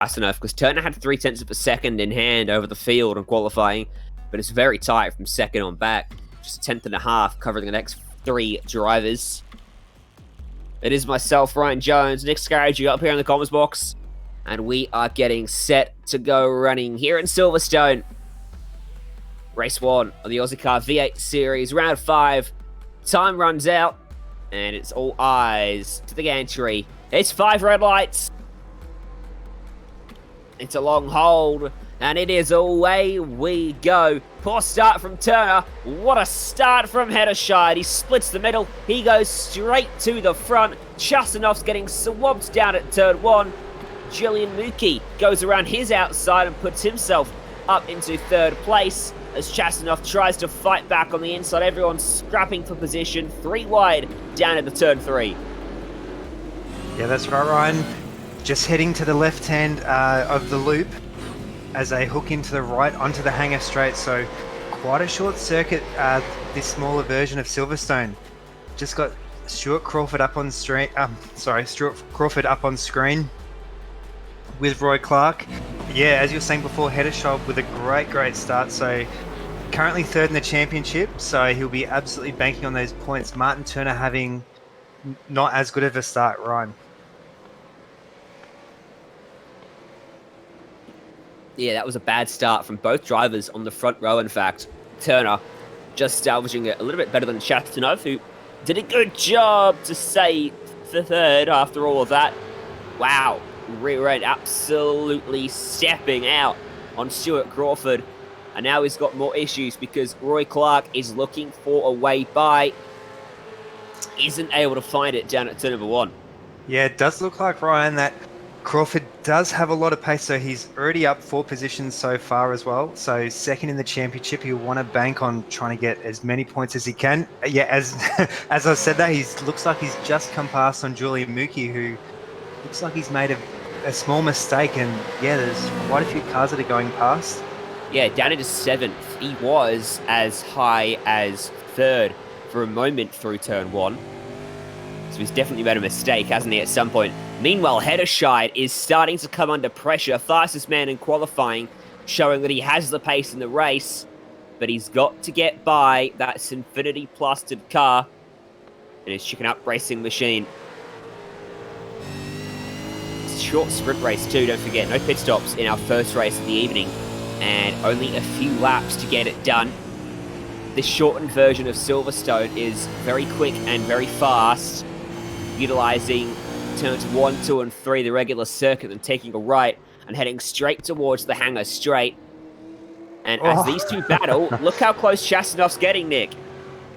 fast enough because Turner had 0.3 of a second in hand over the field on qualifying, but it's very tight from second on back. Just a tenth and a half covering the next 3 drivers. It is myself, Ryan Jones, Nick Scaraggi up here in the comments box, and we are getting set to go running here in Silverstone. Race 1 of the Ozicar V8 Series, round 5. Time runs out, and it's all eyes to the gantry. It's 5 red lights. It's a long hold, and it is away we go. Poor start from Turner. What a start from Heddershide. He splits the middle. He goes straight to the front. Chastanov's getting swamped down at turn 1. Julian Mookie goes around his outside and puts himself up into 3rd place as Chastanov tries to fight back on the inside. Everyone's scrapping for position. 3 wide down into turn 3. Yeah, that's right, Ryan. Just heading to the left hand of the loop as they hook into the right onto the hangar straight. So quite a short circuit, this smaller version of Silverstone. Just got Stuart Crawford up on screen. Stuart Crawford up on screen with Roy Clark. Yeah, as you were saying before, Heddershide with a great start. So currently 3rd in the championship. So he'll be absolutely banking on those points. Martin Turner having not as good of a start, Ryan. Yeah, that was a bad start from both drivers on the front row, in fact. Turner just salvaging it a little bit better than Chastanov, who did a good job to stay the 3rd after all of that. Wow, rear end absolutely stepping out on Stuart Crawford. And now he's got more issues because Roy Clark is looking for a way by. Isn't able to find it down at turn number 1. Yeah, it does look like, Ryan, that Crawford does have a lot of pace, so he's already up 4 positions so far as well. So 2nd in the championship, he'll want to bank on trying to get as many points as he can. Yeah, as I said that, he looks like he's just come past on Julian Mookie, who looks like he's made a small mistake. And yeah, there's quite a few cars that are going past. Yeah, down into 7th. He was as high as 3rd for a moment through turn 1. So he's definitely made a mistake, hasn't he, at some point? Meanwhile, Heddershide is starting to come under pressure. Fastest man in qualifying, showing that he has the pace in the race. But he's got to get by that Sinfinity plastered car and his chicken up racing machine. It's a short sprint race too, don't forget. No pit stops in our first race of the evening. And only a few laps to get it done. This shortened version of Silverstone is very quick and very fast, utilizing turns 1, 2, and 3, the regular circuit, and taking a right and heading straight towards the hangar straight. And as these two battle, look how close Chastanov's getting, Nick.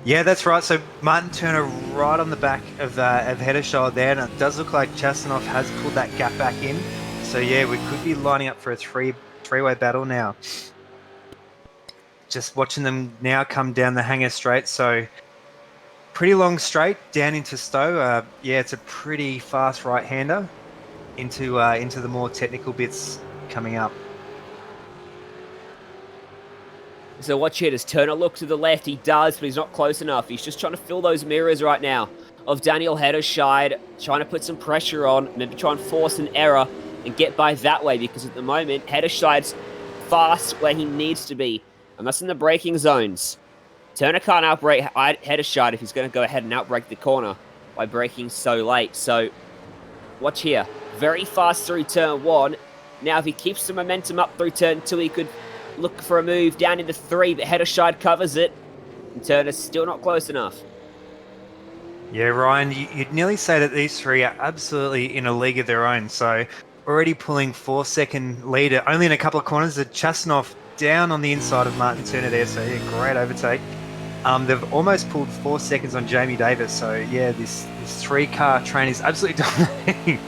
Yeah, that's right. So Martin Turner right on the back of Heddershide there, and it does look like Chastanov has pulled that gap back in. So yeah, we could be lining up for a three-way battle now. Just watching them now come down the hangar straight. So pretty long straight down into Stowe. Yeah, it's a pretty fast right-hander into the more technical bits coming up. So watch here, does Turner look to the left? He does, but he's not close enough. He's just trying to fill those mirrors right now of Daniel Heddershide, trying to put some pressure on, maybe try and force an error and get by that way, because at the moment, Heddershide's fast where he needs to be, and that's in the braking zones. Turner can't outbrake Heddershide if he's going to go ahead and outbrake the corner by braking so late. So watch here, very fast through turn 1. Now if he keeps the momentum up through turn 2, he could look for a move down into 3, but Heddershide covers it, and Turner's still not close enough. Yeah, Ryan, you'd nearly say that these 3 are absolutely in a league of their own. So already pulling 4-second leader, only in a couple of corners. The Chastanov down on the inside of Martin Turner there, so yeah, great overtake. They've almost pulled 4 seconds on Jamie Davis, so yeah, this 3-car train is absolutely dominating.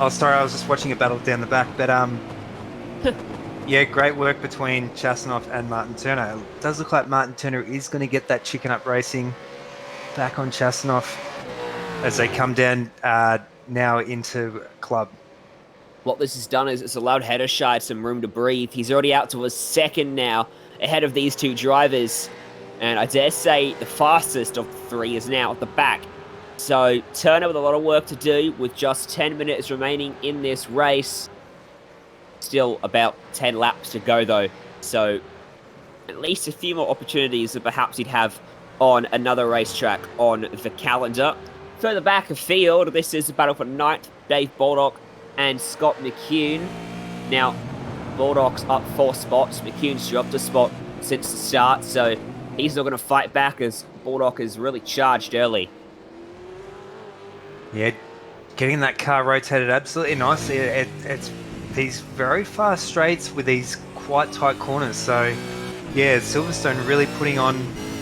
Sorry, I was just watching a battle down the back, but yeah, great work between Chastanov and Martin Turner. It does look like Martin Turner is going to get that chicken up racing back on Chastanov as they come down now into club. What this has done is it's allowed Heddershide some room to breathe. He's already out to a 2nd now, ahead of these 2 drivers. And I dare say the fastest of the 3 is now at the back So Turner with a lot of work to do with just 10 minutes remaining in this race. Still about 10 laps to go though. So at least a few more opportunities that perhaps he'd have on another racetrack on the calendar. Further back of field, this is a battle for ninth. Dave Baldock and Scott McCune. Now, Baldock's up 4 spots. McCune's dropped a spot since the start, so he's not going to fight back as Baldock is really charged early. Yeah, getting that car rotated absolutely nicely. It's these very fast straights with these quite tight corners. So, yeah, Silverstone really putting on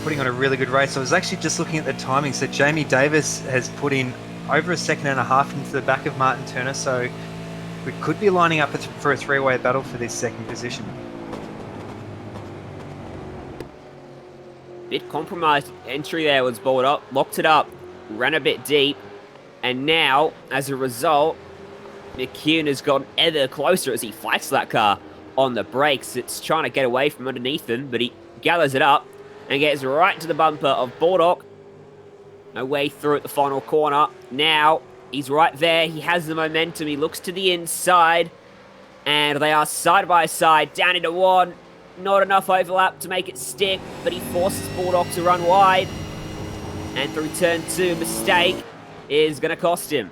a really good race. I was actually just looking at the timing. So Jamie Davis has put in over a second and a half into the back of Martin Turner. So we could be lining up for a three-way battle for this second position. Bit compromised entry there was Baldock. Locked it up, ran a bit deep. And now, as a result, McCune has gotten ever closer as he fights that car on the brakes. It's trying to get away from underneath him, but he gathers it up and gets right to the bumper of Baldock. No way through at the final corner. Now, he's right there. He has the momentum. He looks to the inside. And they are side by side, down into one. Not enough overlap to make it stick, but he forces Baldock to run wide. And through turn 2, mistake is going to cost him.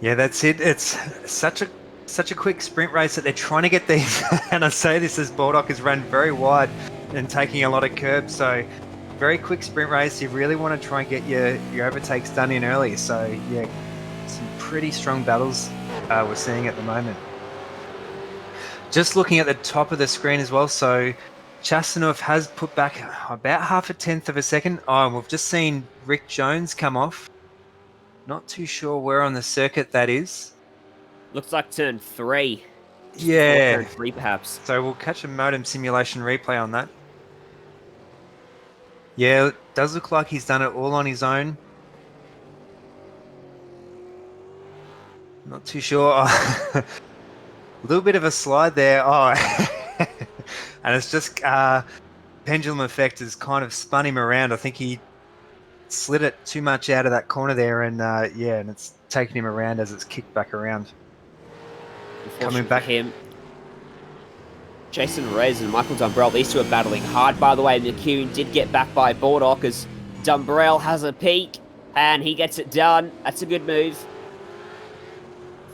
Yeah, that's it. It's such a quick sprint race that they're trying to get these. And I say this as Baldock has run very wide and taking a lot of curbs. So very quick sprint race. You really want to try and get your overtakes done in early. So yeah, some pretty strong battles we're seeing at the moment. Just looking at the top of the screen as well. So Chastanov has put back about half a tenth of a second. Oh, and we've just seen Rick Jones come off. Not too sure where on the circuit that is. Looks like turn 3. Yeah. Turn 3 perhaps. So we'll catch a modem simulation replay on that. Yeah, it does look like he's done it all on his own. Not too sure. A little bit of a slide there. Oh, and it's just pendulum effect has kind of spun him around. I think he slid it too much out of that corner there, and yeah, and it's taken him around as it's kicked back around. Coming back, him. Jason Reyes and Michael Dumbrell, these two are battling hard. By the way, McCune did get back by Baldock as Dumbrell has a peek, and he gets it done. That's a good move.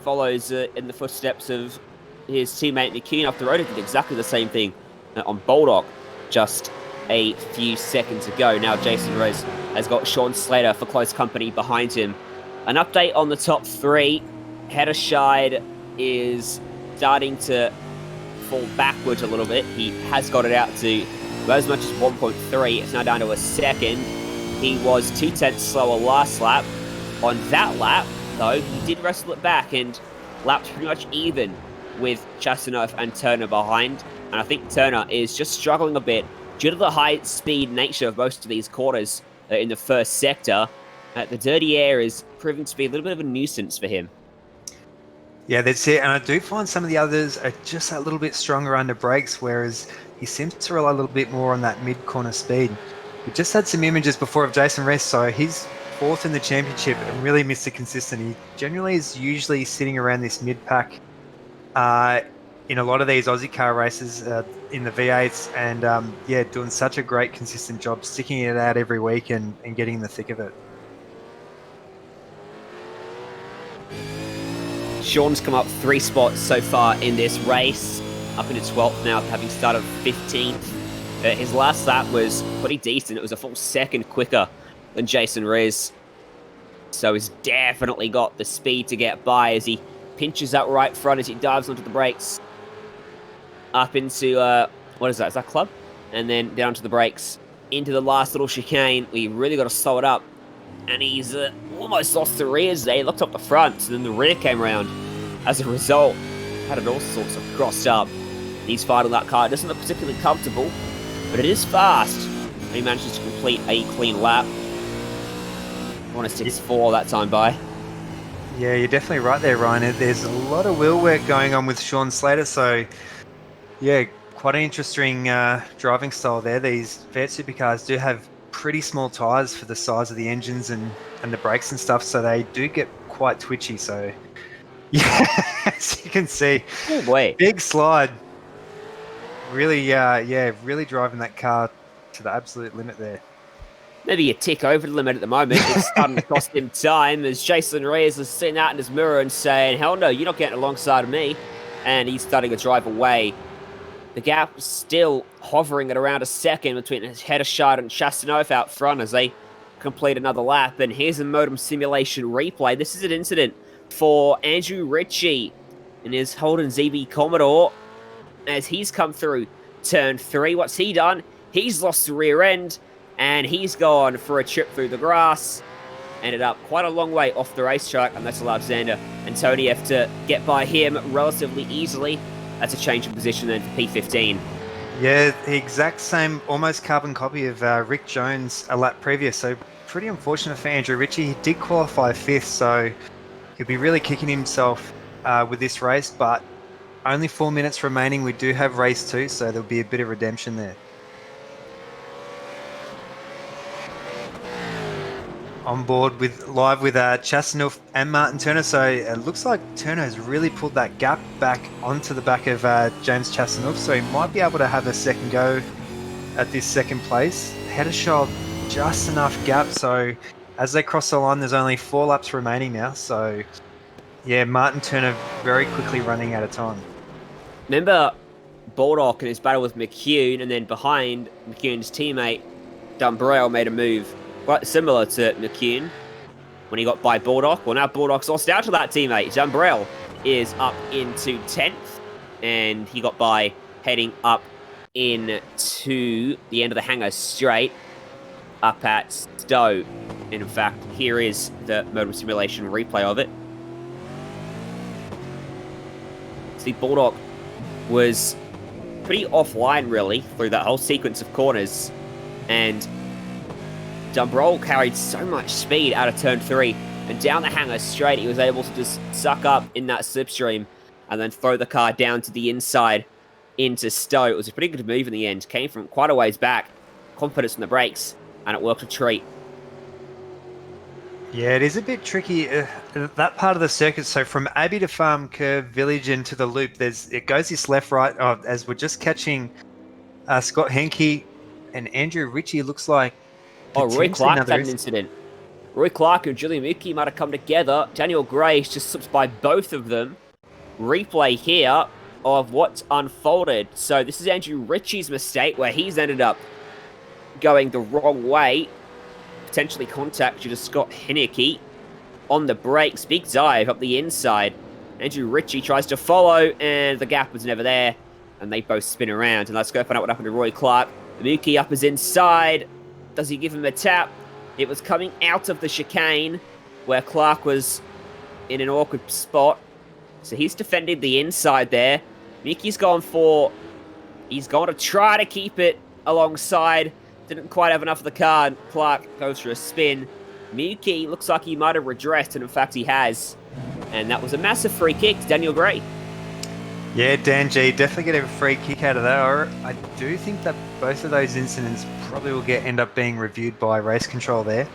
Follows in the footsteps of his teammate McCune off the road, who did exactly the same thing on Baldock just a few seconds ago. Now Jason Reyes has got Sean Slater for close company behind him. An update on the top 3. Hedderscheid is starting to fall backwards a little bit. He has got it out to as much as 1.3. It's now down to a second. He was 2/10 slower last lap. On that lap, though, he did wrestle it back and lapped pretty much even with Chastanov and Turner behind. And I think Turner is just struggling a bit due to the high-speed nature of most of these corners in the first sector. The dirty air is proving to be a little bit of a nuisance for him. Yeah, that's it. And I do find some of the others are just a little bit stronger under brakes, whereas he seems to rely a little bit more on that mid-corner speed. We just had some images before of Jason Reyes, so he's 4th in the championship and really Mr. Consistent. He generally is usually sitting around this mid-pack in a lot of these Aussie car races in the V8s, and yeah, doing such a great consistent job, sticking it out every week and getting in the thick of it. Sean's come up 3 spots so far in this race, up into 12th now, having started 15th. His last lap was pretty decent. It was a full second quicker than Jason Reyes. So he's definitely got the speed to get by as he pinches up right front as he dives onto the brakes. Up into, what is that? Is that club? And then down to the brakes. Into the last little chicane. We really got to slow it up. And he's almost lost the rears there. He looked up the front, and then the rear came around. As a result, had it all sorts of crossed up. He's fighting that car. It doesn't look particularly comfortable, but it is fast. And he manages to complete a clean lap. 1:06.4 that time by. Yeah, you're definitely right there, Ryan. There's a lot of wheel work going on with Sean Slater, so yeah, quite an interesting driving style there. These V8 supercars do have pretty small tires for the size of the engines and the brakes and stuff, so they do get quite twitchy. So yeah, as you can see, Oh boy. big slide. Really, really driving that car to the absolute limit there. Maybe a tick over the limit at the moment. It's starting to cost him time as Jason Reyes is sitting out in his mirror and saying, hell no, you're not getting alongside of me. And he's starting to drive away. The gap is still hovering at around a second between Heddershide and Chastanov out front as they complete another lap. And here's a modem simulation replay. This is an incident for Andrew Ritchie in his Holden ZB Commodore as he's come through turn 3. What's he done? He's lost the rear end and he's gone for a trip through the grass. Ended up quite a long way off the racetrack, and that's allowed Xander and Toniev to get by him relatively easily. That's a change in position then for P15. Yeah, the exact same, almost carbon copy of Rick Jones a lap previous. So pretty unfortunate for Andrew Ritchie. He did qualify 5th, so he'll be really kicking himself with this race. But only 4 minutes remaining. We do have race 2, so there'll be a bit of redemption there. On board live with Chastanov and Martin Turner. So it looks like Turner has really pulled that gap back onto the back of James Chastanov. So he might be able to have a second go at this second place. Heddershide just enough gap. So as they cross the line, there's only 4 laps remaining now. So yeah, Martin Turner very quickly running out of time. Remember Baldock in his battle with McCune, and then behind McCune's teammate Dumbrell made a move quite similar to McCune when he got by Baldock. Well, now Baldock's lost out to that teammate. Dumbrell is up into 10th, and he got by heading up into the end of the hangar straight up at Stowe. And in fact, here is the modal simulation replay of it. See, Baldock was pretty offline, really, through that whole sequence of corners, and Dumbrell carried so much speed out of turn 3, and down the hangar straight, he was able to just suck up in that slipstream and then throw the car down to the inside into Stowe. It was a pretty good move in the end. Came from quite a ways back, confidence in the brakes, and it worked a treat. Yeah, it is a bit tricky, that part of the circuit. So from Abbey to Farm Curve Village into the loop, it goes this left-right, as we're just catching Scott Henke and Andrew Ritchie. Looks like Roy Clark had an incident. Roy Clark and Julian Mookie might have come together. Daniel Grace just slips by both of them. Replay here of what's unfolded. So this is Andrew Ritchie's mistake where he's ended up going the wrong way. Potentially contact due to Scott Henke on the brakes. Big dive up the inside. Andrew Ritchie tries to follow, and the gap was never there. And they both spin around. And let's go find out what happened to Roy Clark. Mookie up his inside. Does he give him a tap? It was coming out of the chicane where Clark was in an awkward spot. So he's defended the inside there. Mookie's he's gone to try to keep it alongside. Didn't quite have enough of the car, and Clark goes for a spin. Mookie looks like he might have redressed, and in fact he has. And that was a massive free kick to Daniel Gray. Yeah, Dan G definitely get a free kick out of that. I do think that both of those incidents probably will end up being reviewed by race control there,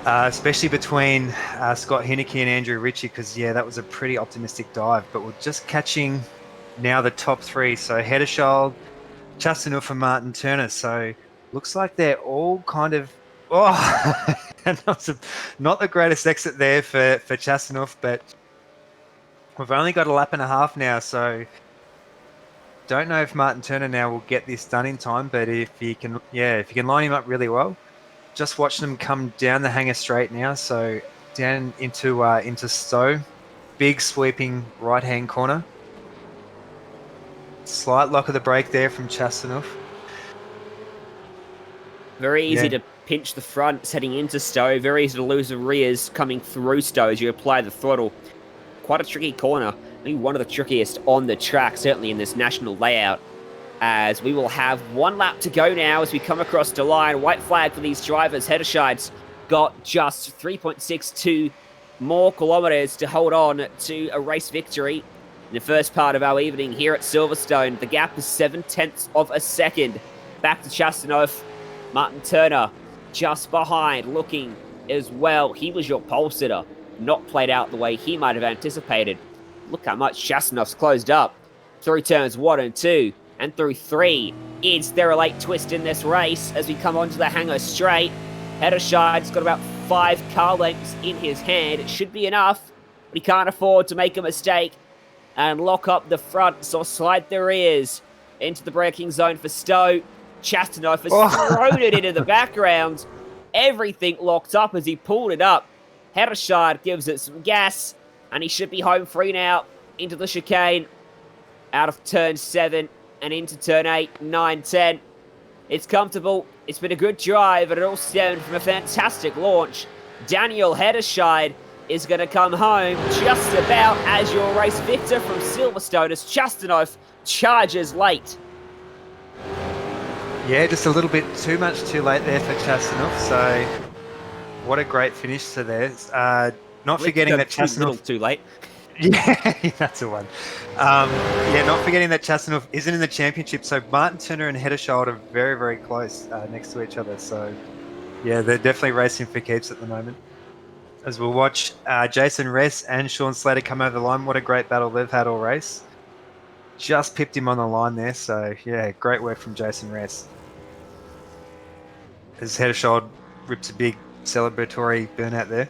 especially between Scott Henke and Andrew Ritchie, because yeah, that was a pretty optimistic dive. But we're just catching now the top 3. So Heddershide, Chastanov and Martin Turner. So looks like they're all kind of and not the greatest exit there for Chastanov, but we've only got a lap and a half now, so don't know if Martin Turner now will get this done in time. But if you can line him up really well, just watching him come down the hangar straight now. So down into Stowe, big sweeping right hand corner. Slight lock of the brake there from Chastanov. Very easy to pinch the front heading into Stowe. Very easy to lose the rears coming through Stowe as you apply the throttle. Quite a tricky corner. I think one of the trickiest on the track, certainly in this national layout. As we will have 1 lap to go now as we come across the line. White flag for these drivers. Heddershide's got just 3.62 more kilometers to hold on to a race victory in the first part of our evening here at Silverstone. The gap is 0.7 of a second. Back to Chastanov. Martin Turner just behind, looking as well. He was your pole sitter, not played out the way he might have anticipated. Look how much Chastanov's closed up. Through turns 1 and 2, and through 3. Is there a late twist in this race as we come onto the hangar straight? Heddershide's got about 5 car lengths in his hand. It should be enough, but he can't afford to make a mistake and lock up the front, so slide the rears into the braking zone for Stowe. Chastanov has thrown it into the background. Everything locked up as he pulled it up. Heddershide gives it some gas, and he should be home free now into the chicane. Out of turn 7 and into turn 8, 9, 10. It's comfortable. It's been a good drive, and it all stemmed from a fantastic launch. Daniel Heddershide is going to come home just about as your race victor from Silverstone as Chastanov charges late. Yeah, just a little bit too much too late there for Chastanov. So, what a great finish to theirs. Not forgetting that Chastanov... Too late. Yeah, that's a one. Yeah, not forgetting that Chastanov isn't in the championship, so Martin Turner and Heddershide are very, very close next to each other. So, yeah, they're definitely racing for keeps at the moment. As we'll watch Jason Ress and Sean Slater come over the line. What a great battle they've had all race. Just pipped him on the line there, so yeah, great work from Jason Ress. As Heddershide rips a big celebratory burnout there.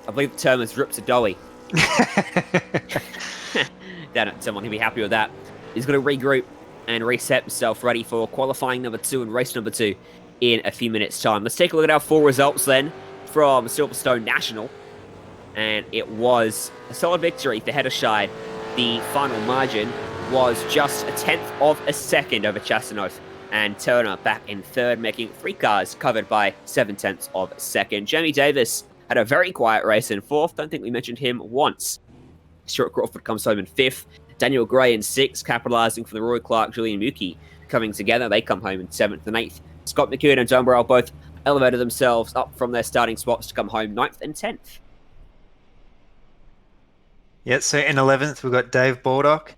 I believe the term is rips a doughy. Someone who'll be happy with that. He's going to regroup and reset himself ready for qualifying number 2 and race number 2 in a few minutes' time. Let's take a look at our 4 results then from Silverstone National. And it was a solid victory for Heddershide. The final margin was just a 1/10 of a second over Chastanov, and Turner back in 3rd, making 3 cars covered by 7/10 of a second. Jamie Davis had a very quiet race in 4th. Don't think we mentioned him once. Stuart Crawford comes home in 5th. Daniel Gray in 6th, capitalising for the Roy Clark, Julian Muki coming together. They come home in 7th and 8th. Scott McEwen and John Burrell both elevated themselves up from their starting spots to come home 9th and 10th. Yeah, so in 11th, we've got Dave Baldock,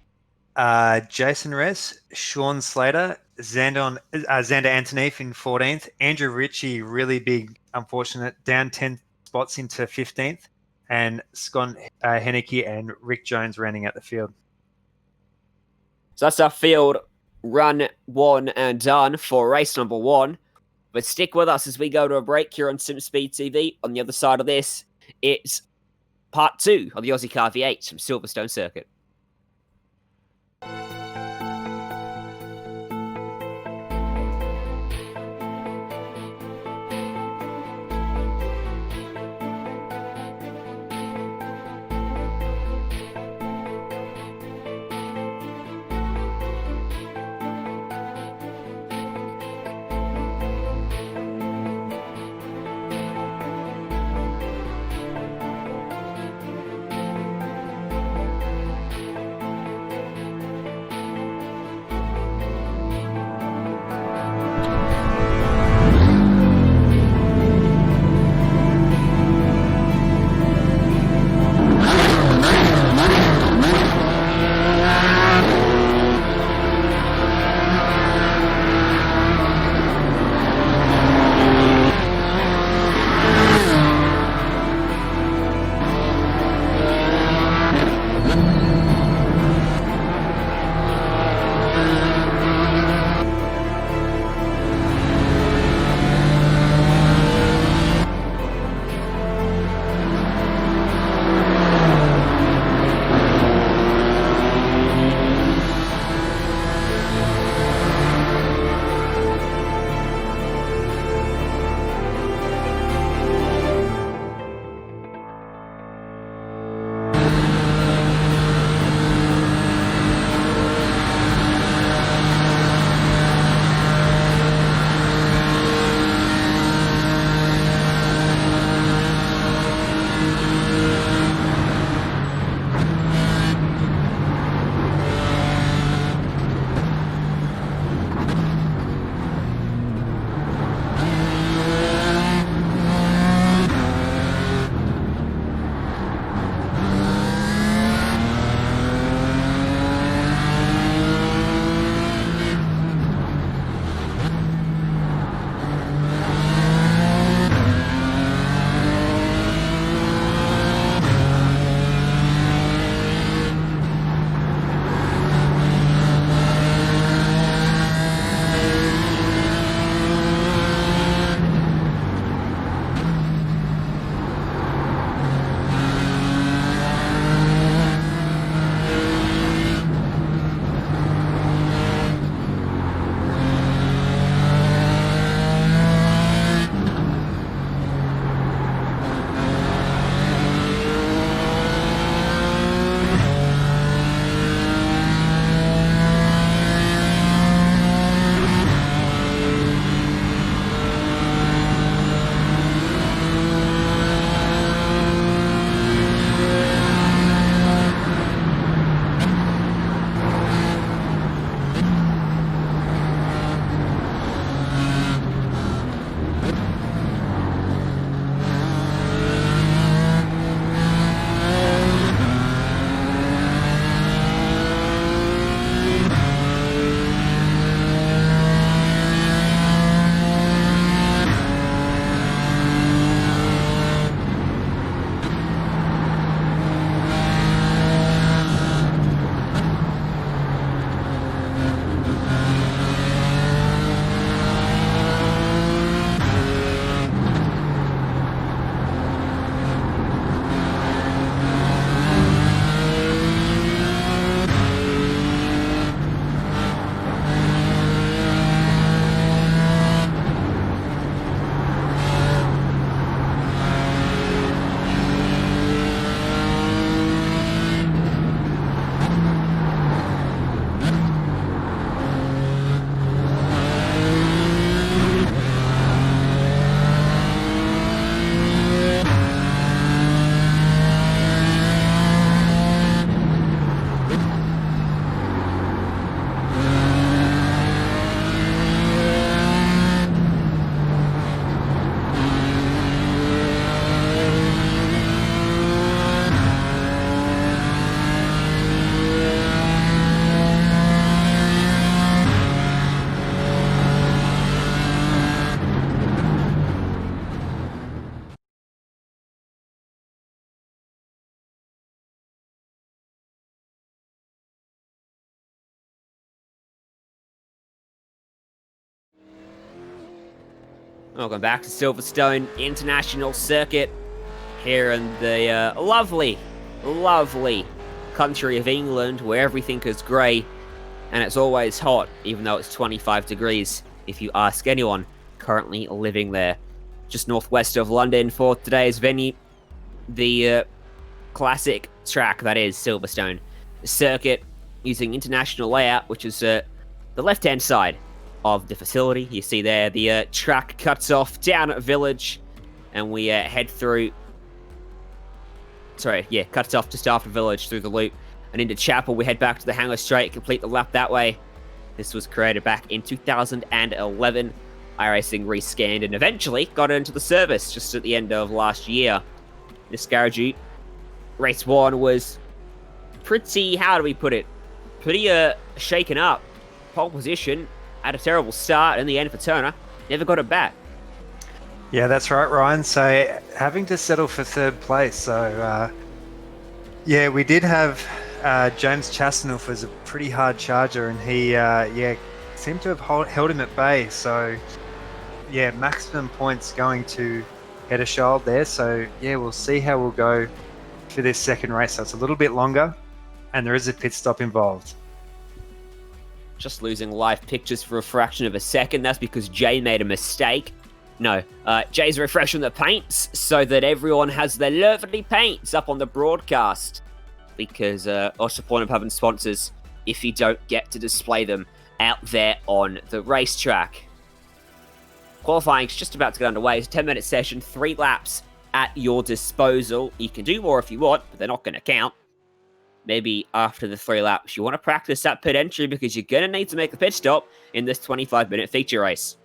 Jason Ress, Sean Slater, Xander Antoneef in 14th, Andrew Ritchie, really big, unfortunate, down 10 spots into 15th, and Scott Henneke and Rick Jones rounding out the field. So that's our field run, won, and done for race number 1. But stick with us as we go to a break here on Simspeed TV. On the other side of this, it's part 2 of the Ozicar V8 from Silverstone Circuit. Welcome back to Silverstone International Circuit here in the lovely, lovely country of England where everything is grey and it's always hot, even though it's 25 degrees, if you ask anyone currently living there. Just northwest of London for today's venue, the classic track that is Silverstone Circuit, using international layout, which is the left-hand side of the facility. You see there, the track cuts off down at Village, and we head through... cuts off just after Village through the loop, and into Chapel. We head back to the Hangar Straight, complete the lap that way. This was created back in 2011. iRacing rescanned and eventually got into the service just at the end of last year. This garage race 1 was pretty, how do we put it? Pretty shaken up. Pole position, had a terrible start in the end for Turner. Never got it back. Yeah, that's right, Ryan. So having to settle for third place. So yeah, we did have James Chastanoff as a pretty hard charger, and he seemed to have held him at bay. So yeah, maximum points going to Hedderschild there. So yeah, we'll see how we'll go for this second race. So it's a little bit longer, and there is a pit stop involved. Just losing live pictures for a fraction of a second. That's because Jay made a mistake. No, Jay's refreshing the paints so that everyone has their lovely paints up on the broadcast. Because what's the point of having sponsors if you don't get to display them out there on the racetrack? Qualifying is just about to get underway. It's a 10-minute session, 3 laps at your disposal. You can do more if you want, but they're not going to count. Maybe after the 3 laps, you want to practice that pit entry because you're going to need to make a pit stop in this 25-minute feature race.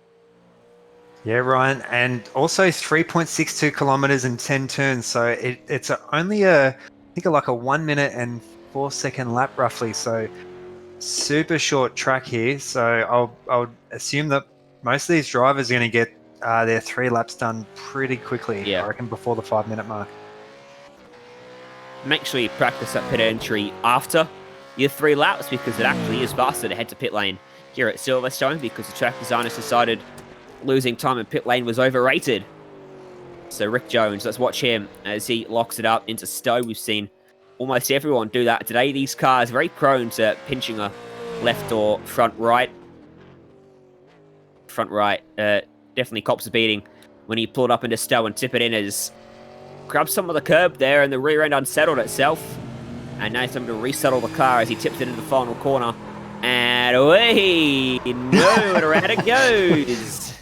Yeah, Ryan, and also 3.62 kilometers and 10 turns. So it's only I think like a 1 minute and 4 second lap roughly. So super short track here. So I'll assume that most of these drivers are going to get their 3 laps done pretty quickly. Yeah. I reckon before the 5 minute mark. Make sure you practice that pit entry after your 3 laps because it actually is faster to head to pit lane here at Silverstone because the track designers decided losing time in pit lane was overrated. So Rick Jones, let's watch him as he locks it up into Stowe. We've seen almost everyone do that today. These cars very prone to pinching a left or front right. Front right, definitely cops a beating when he pulled up into Stowe and tip it in as grabbed some of the curb there and the rear end unsettled itself. And now he's having to resettle the car as he tips it into the final corner. And away! No, and around it goes!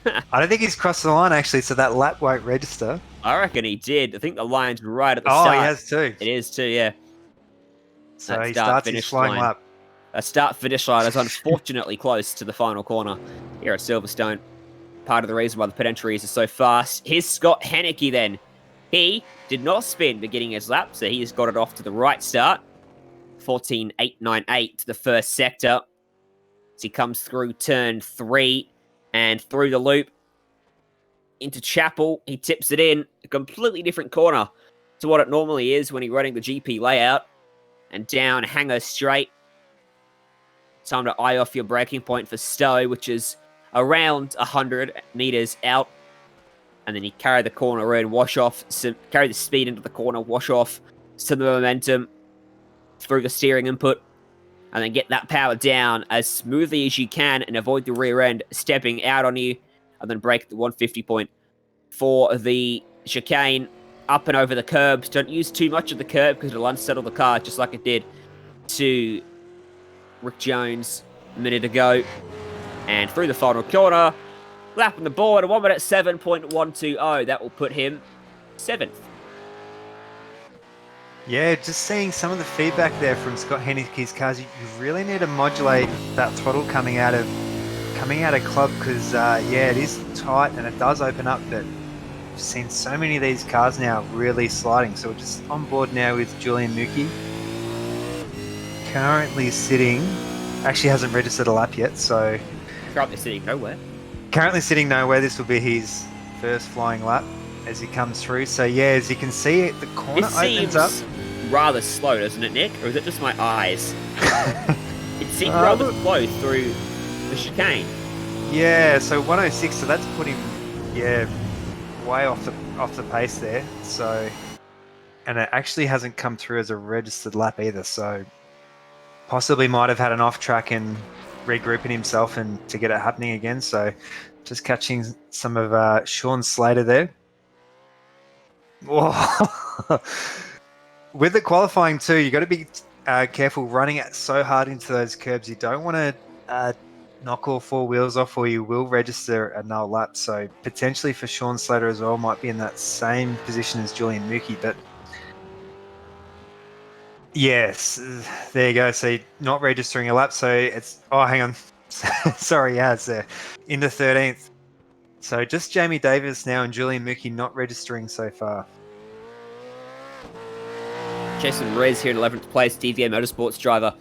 I don't think he's crossed the line actually, so that lap won't register. I reckon he did. I think the line's right at the start. Oh, he has too. It is too, yeah. So that he starts his flying lap. A start-finish line is unfortunately close to the final corner here at Silverstone. Part of the reason why the pit entries are so fast. Here's Scott Henneke then. He did not spin beginning his lap, so he's got it off to the right start. 14.898 to the first sector. As he comes through turn 3 and through the loop into Chapel. He tips it in. A completely different corner to what it normally is when you're running the GP layout. And down Hangar Straight. Time to eye off your braking point for Stowe, which is around 100 meters out. And then you carry the corner in, carry the speed into the corner, wash off some of the momentum through the steering input, and then get that power down as smoothly as you can and avoid the rear end stepping out on you, and then brake the 150 point for the chicane up and over the curbs. Don't use too much of the curb because it'll unsettle the car just like it did to Rick Jones a minute ago. And through the final corner, lap on the board, 1 minute 7.120. That will put him 7th. Yeah, just seeing some of the feedback there from Scott Henneke's cars. You really need to modulate that throttle coming out of club because yeah, it is tight and it does open up. But I've seen so many of these cars now really sliding. So we're just on board now with Julian Mookie. Currently sitting, actually hasn't registered a lap yet. So Currently sitting nowhere. Currently sitting nowhere. This will be his first flying lap as he comes through. So yeah, as you can see, the corner opens up. Rather slow, doesn't it, Nick? Or is it just my eyes? It seemed rather slow through the chicane. Yeah, so 106, so that's put him Yeah, way off the pace there. So, and it actually hasn't come through as a registered lap either. So, possibly might have had an off track and regrouping himself and to get it happening again. So, just catching some of Sean Slater there. Whoa. With the qualifying too, you got to be careful running it so hard into those curbs. You don't want to knock all four wheels off, or you will register a null lap. So potentially for Sean Slater as well, might be in that same position as Julian Mookie. But yes, there you go. So not registering a lap. So it's hang on, sorry, yeah, it's there in the 13th. So just Jamie Davis now and Julian Mookie not registering so far. Jason Rez here in 11th place, DVA Motorsports driver,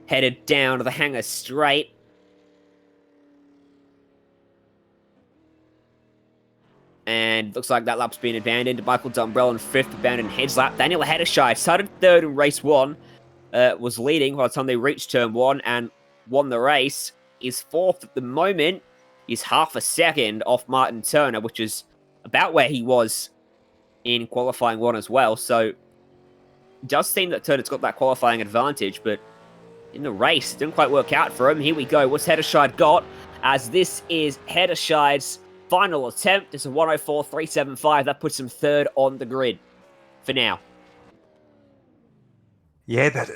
headed down to the hangar straight. And looks like that lap's been abandoned. Michael Dumbrell in 5th, abandoned Hedge lap. Daniel Hedershide started 3rd in race 1, was leading by the time they reached turn 1 and won the race. Is 4th at the moment. He's half a second off Martin Turner, which is about where he was in qualifying 1 as well. So it does seem that Turner's got that qualifying advantage, but in the race, it didn't quite work out for him. Here we go. What's Hedershide got? As this is Hedershide's final attempt. It's a 104.375. That puts him 3rd on the grid for now. Yeah, but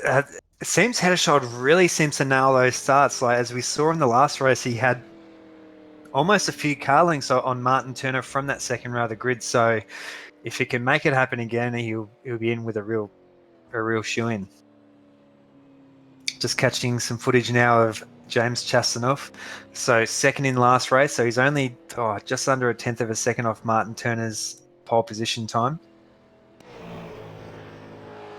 it seems Hedershide really seems to nail those starts. Like as we saw in the last race, he had almost a few car lengths on Martin Turner from that second row of the grid. So if he can make it happen again, he'll be in with a real shoe-in. Just catching some footage now of James Chastanoff. So 2nd in last race. So he's only just under a 10th of a second off Martin Turner's pole position time.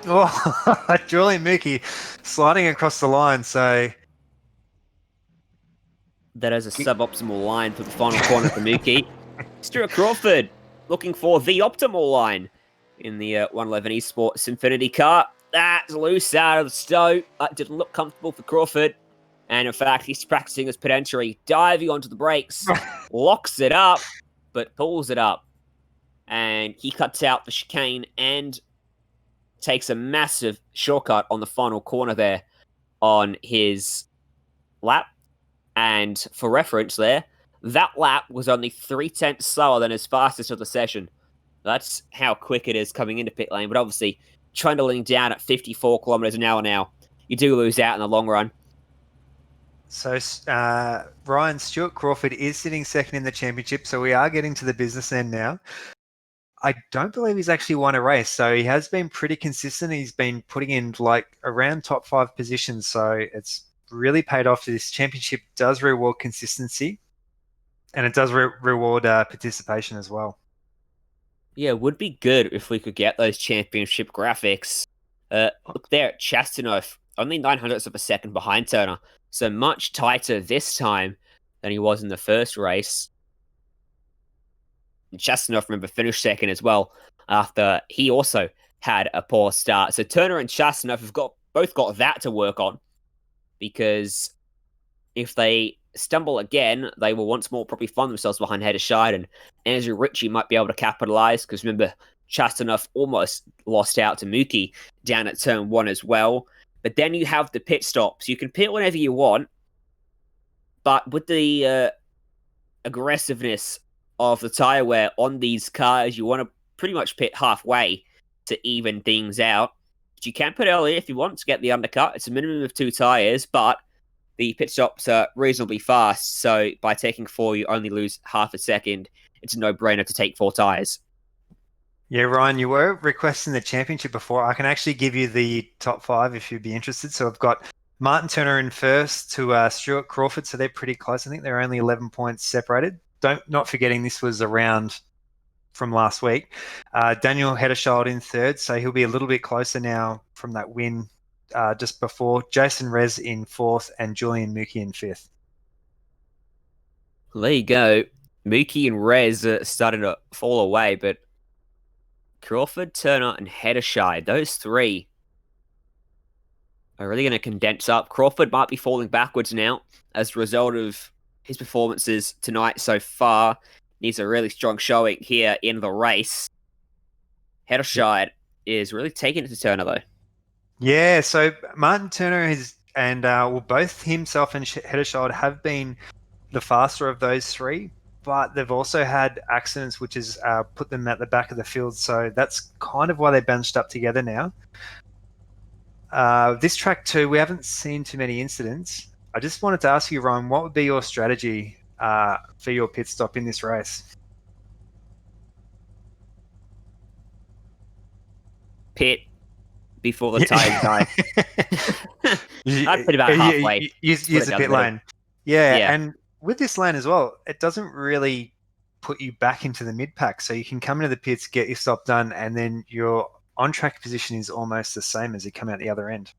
Oh, Julian Mookie sliding across the line. So that is a suboptimal line for the final corner for Mookie. Stuart Crawford looking for the optimal line in the 111 Esports Infinity car. That's loose out of the stow. Didn't look comfortable for Crawford. And in fact, he's practicing his pedantry, diving onto the brakes, locks it up, but pulls it up. And he cuts out the chicane and takes a massive shortcut on the final corner there on his lap. And for reference there, that lap was only 0.3 slower than his fastest of the session. That's how quick it is coming into pit lane. But obviously, trundling down at 54 kilometers an hour now, you do lose out in the long run. So Ryan, Stuart Crawford is sitting 2nd in the championship, so we are getting to the business end now. I don't believe he's actually won a race, so he has been pretty consistent. He's been putting in like around top 5 positions, so it's really paid off. This championship does reward consistency, and it does reward participation as well. Yeah, it would be good if we could get those championship graphics. Look there at Chastanoff, only 900ths of a second behind Turner. So much tighter this time than he was in the first race. And Chastanoff, remember, finished 2nd as well after he also had a poor start. So Turner and Chastanoff have both got that to work on, because if they stumble again, they will once more probably find themselves behind Hedershide, and Andrew Ritchie might be able to capitalize, because remember, Chastanoff almost lost out to Mookie down at turn 1 as well. But then you have the pit stops. You can pit whenever you want, but with the aggressiveness of the tire wear on these cars, you want to pretty much pit halfway to even things out. But you can pit early if you want to get the undercut. It's a minimum of 2 tires, but the pit stops are reasonably fast, so by taking 4, you only lose half a second. It's a no-brainer to take 4 tires. Yeah, Ryan, you were requesting the championship before. I can actually give you the top 5 if you'd be interested. So I've got Martin Turner in 1st to Stuart Crawford, so they're pretty close. I think they're only 11 points separated. Not forgetting this was a round from last week. Daniel Hedershide in 3rd, so he'll be a little bit closer now from that win just before. Jason Rez in 4th and Julian Mookie in 5th. Well, there you go. Mookie and Rez are starting to fall away, but Crawford, Turner, and Hedershide, those 3 are really going to condense up. Crawford might be falling backwards now as a result of his performances tonight so far. needs a really strong showing here in the race. Hedderscheid is really taking it to Turner, though. Yeah, so Martin Turner both himself and Hedderscheid have been the faster of those three, but they've also had accidents which has put them at the back of the field. So that's kind of why they're bunched up together now. This track too, we haven't seen too many incidents. I just wanted to ask you, Ryan, what would be your strategy for your pit stop in this race? Pit before the tires die. I'd put about halfway. Use the pit lane. Yeah, and with this lane as well, it doesn't really put you back into the mid-pack. So you can come into the pits, get your stop done, and then your on-track position is almost the same as you come out the other end.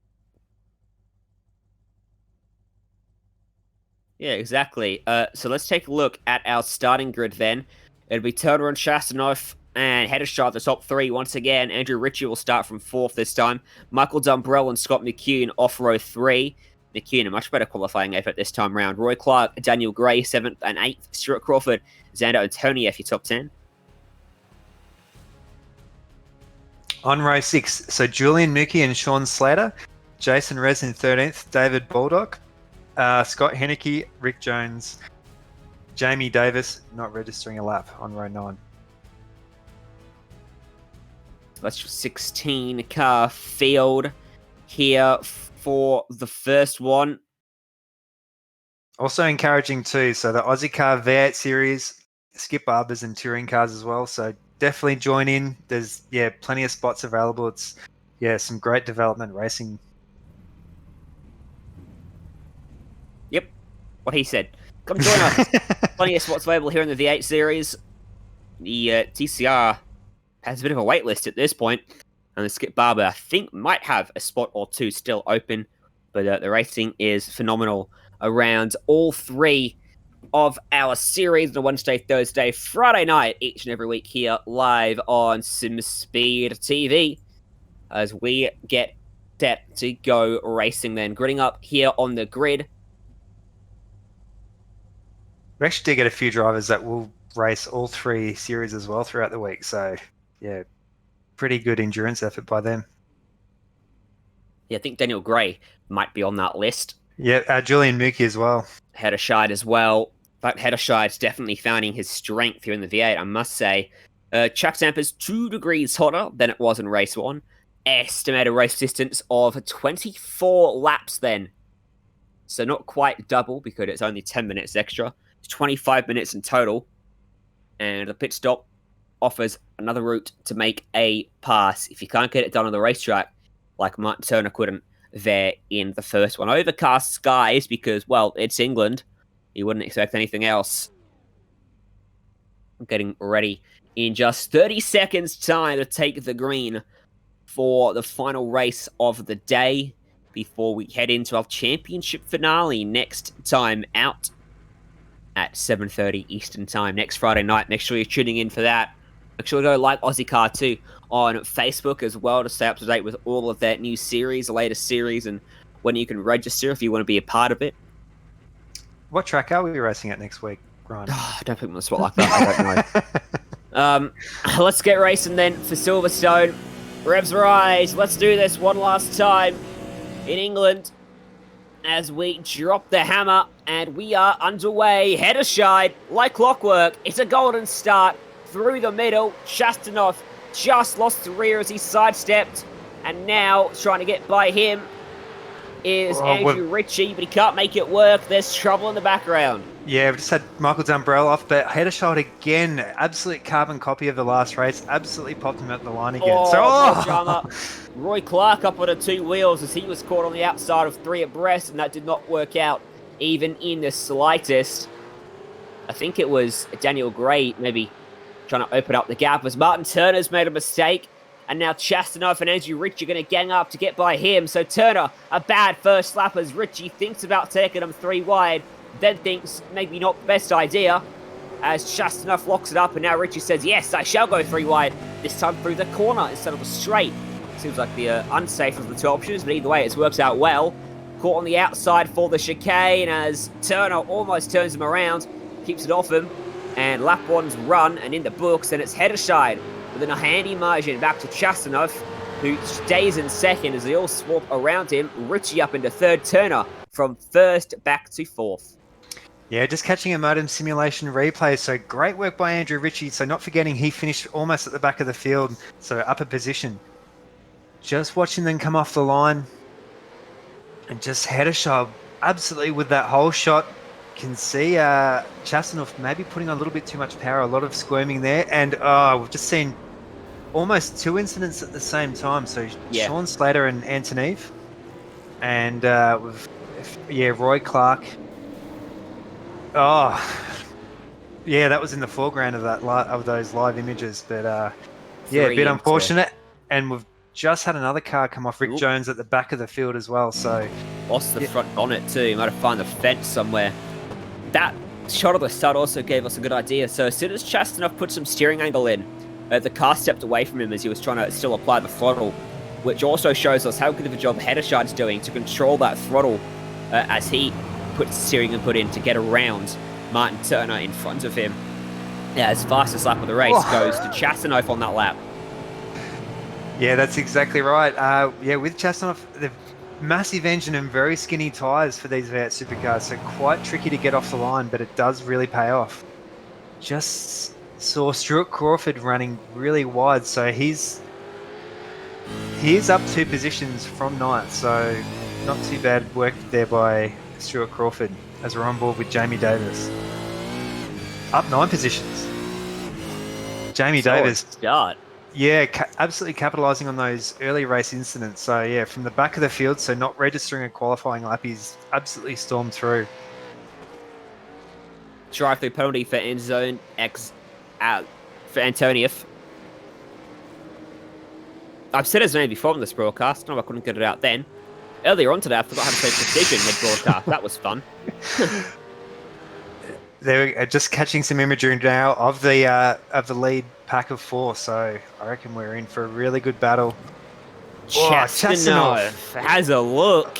Yeah, exactly. So let's take a look at our starting grid then. It'll be Turner and Chastanov and Hedderscheid the top three once again. Andrew Ritchie will start from 4th this time. Michael Dumbrell and Scott McCune off row 3. McCune, a much better qualifying effort this time round. Roy Clark, Daniel Gray, 7th and 8th. Stuart Crawford, Xander Antonieff, your top 10. On row 6, so Julian Mookie and Sean Slater. Jason Rez in 13th. David Baldock. Scott Henneke, Rick Jones. Jamie Davis, not registering a lap on row 9. That's your 16-car field here for the first one. Also encouraging too, so the Ozicar V8 Series, Skip Barbers and touring cars as well, so definitely join in. There's, plenty of spots available. It's, some great development racing. Yep, what he said. Come join us. Plenty of spots available here in the V8 Series. The TCR has a bit of a wait list at this point, and the Skip Barber, I think, might have a spot or two still open, but the racing is phenomenal around all three of our series on Wednesday, Thursday, Friday night, each and every week here live on Simspeed TV as we get set to go racing then. Gridding up here on the grid. We actually did get a few drivers that will race all three series as well throughout the week, so pretty good endurance effort by them. Yeah, I think Daniel Gray might be on that list. Yeah, Julian Mookie as well. Hedderscheid as well. In fact, Hedderscheid's definitely finding his strength here in the V8, I must say. Track temperature's 2 degrees hotter than it was in race 1. Estimated race distance of 24 laps then. So not quite double because it's only 10 minutes extra. It's 25 minutes in total. And the pit stop offers another route to make a pass. If you can't get it done on the racetrack, like Martin Turner couldn't there in the first one. Overcast skies because, well, it's England. You wouldn't expect anything else. I'm getting ready in just 30 seconds time to take the green for the final race of the day before we head into our championship finale next time out at 7:30 Eastern time next Friday night. Make sure you're tuning in for that. Make sure to go like Ozicar too on Facebook as well to stay up to date with all of that new series, the latest series, and when you can register if you want to be a part of it. What track are we racing at next week, Grant? Don't put me on the spot like that. I don't know. Let's get racing then for Silverstone. Revs rise. Let's do this one last time in England as we drop the hammer and we are underway. Hedderscheid, like clockwork. It's a golden start. Through the middle, Chastanov just lost the rear as he sidestepped, and now trying to get by him is Andrew Ritchie, but he can't make it work. There's trouble in the background. Yeah, we've just had Michael Dumbrell off, but Hedderscheid again, absolute carbon copy of the last race, absolutely popped him at the line again. Roy Clark up on the 2 wheels as he was caught on the outside of 3 abreast, and that did not work out even in the slightest. I think it was Daniel Gray maybe trying to open up the gap as Martin Turner's made a mistake. And now Chastanov and Andrew Ritchie are going to gang up to get by him. So Turner, a bad first lap as Ritchie thinks about taking him 3 wide. Then thinks maybe not the best idea as Chastanov locks it up. And now Ritchie says, yes, I shall go 3 wide. This time through the corner instead of a straight. Seems like the unsafe of the 2 options. But either way, it's worked out well. Caught on the outside for the chicane as Turner almost turns him around. Keeps it off him. And lap 1's run and in the books, and it's Hedderscheid within a handy margin back to Chastanov, who stays in second as they all swap around him. Ritchie up into third, Turner from first back to fourth. Yeah, just catching a modem simulation replay. So great work by Andrew Ritchie. So not forgetting he finished almost at the back of the field, so upper position. Just watching them come off the line and just Hedderscheid absolutely with that whole shot. Can see Chastanov maybe putting on a little bit too much power, a lot of squirming there. And we've just seen almost 2 incidents at the same time. So Sean Slater and Antoneve. And Roy Clark. Oh, yeah, that was in the foreground of those live images. But a bit unfortunate. And we've just had another car come off. Rick Jones at the back of the field as well. So lost the front bonnet too. You might have found the fence somewhere. That shot of the start also gave us a good idea. So as soon as Chastanov put some steering angle in, the car stepped away from him as he was trying to still apply the throttle, which also shows us how good of a job Hedderscheid's doing to control that throttle as he puts steering input in to get around Martin Turner in front of him. Yeah, his fastest lap of the race goes to Chastanov on that lap. Yeah, that's exactly right. With Chastanov, the massive engine and very skinny tyres for these V8 supercars, so quite tricky to get off the line, but it does really pay off. Just saw Stuart Crawford running really wide, so he's up 2 positions from ninth, so not too bad work there by Stuart Crawford as we're on board with Jamie Davis. Up 9 positions. Jamie Davis. Start. Yeah, absolutely capitalising on those early race incidents. So, yeah, from the back of the field, so not registering a qualifying lap, he's absolutely stormed through. Drive-through penalty for end zone X for Antonieff. I've said his name before in this broadcast. No, I couldn't get it out then. Earlier on today, I forgot how to say precision mid-broadcast. That was fun. They're just catching some imagery now of the lead pack of 4, so I reckon we're in for a really good battle. Chastanov has a look.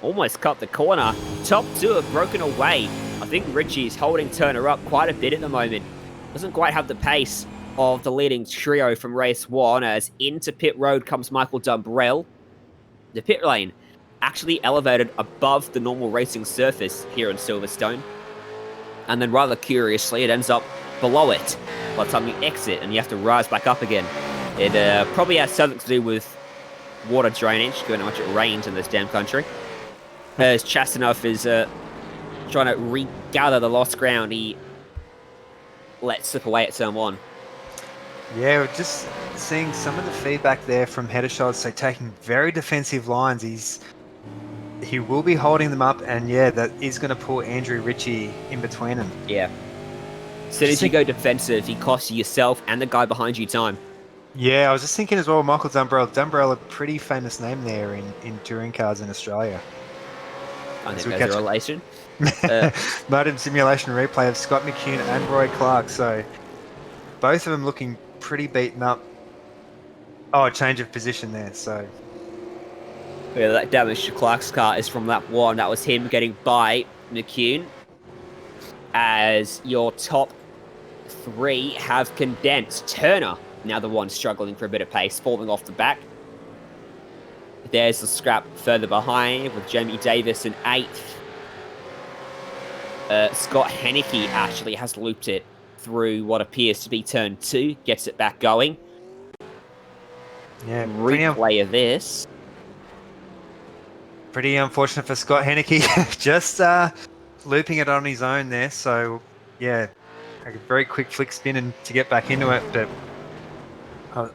Almost cut the corner. Top 2 have broken away. I think Ritchie's holding Turner up quite a bit at the moment. Doesn't quite have the pace of the leading trio from race 1 as into pit road comes Michael Dumbrell. The pit lane actually elevated above the normal racing surface here in Silverstone. And then rather curiously, it ends up below it by the time you exit and you have to rise back up again. It probably has something to do with water drainage, given how much it rains in this damn country. As Chastanov is trying to regather the lost ground, he lets slip away at turn 1. Yeah, we're just seeing some of the feedback there from Hedderscheid, so taking very defensive lines. He will be holding them up, and yeah, that is going to pull Andrew Ritchie in between them. Yeah. So as you go defensive, he costs yourself and the guy behind you time. Yeah, I was just thinking as well, Michael Dumbrell. Dumbrell, a pretty famous name there in touring cars in Australia. I think there's a relation. Modern simulation replay of Scott McCune and Roy Clark, so both of them looking pretty beaten up. Oh, change of position there, so... Yeah, that damage to Clark's car is from lap 1. That was him getting by McCune. As your top 3 have condensed. Turner, now the one struggling for a bit of pace, falling off the back. There's the scrap further behind with Jamie Davis in 8th. Scott Henneke actually has looped it through what appears to be turn 2, gets it back going. Yeah, replay of this. Pretty unfortunate for Scott Henneke, just looping it on his own there. So, yeah, a very quick flick spin and to get back into it. But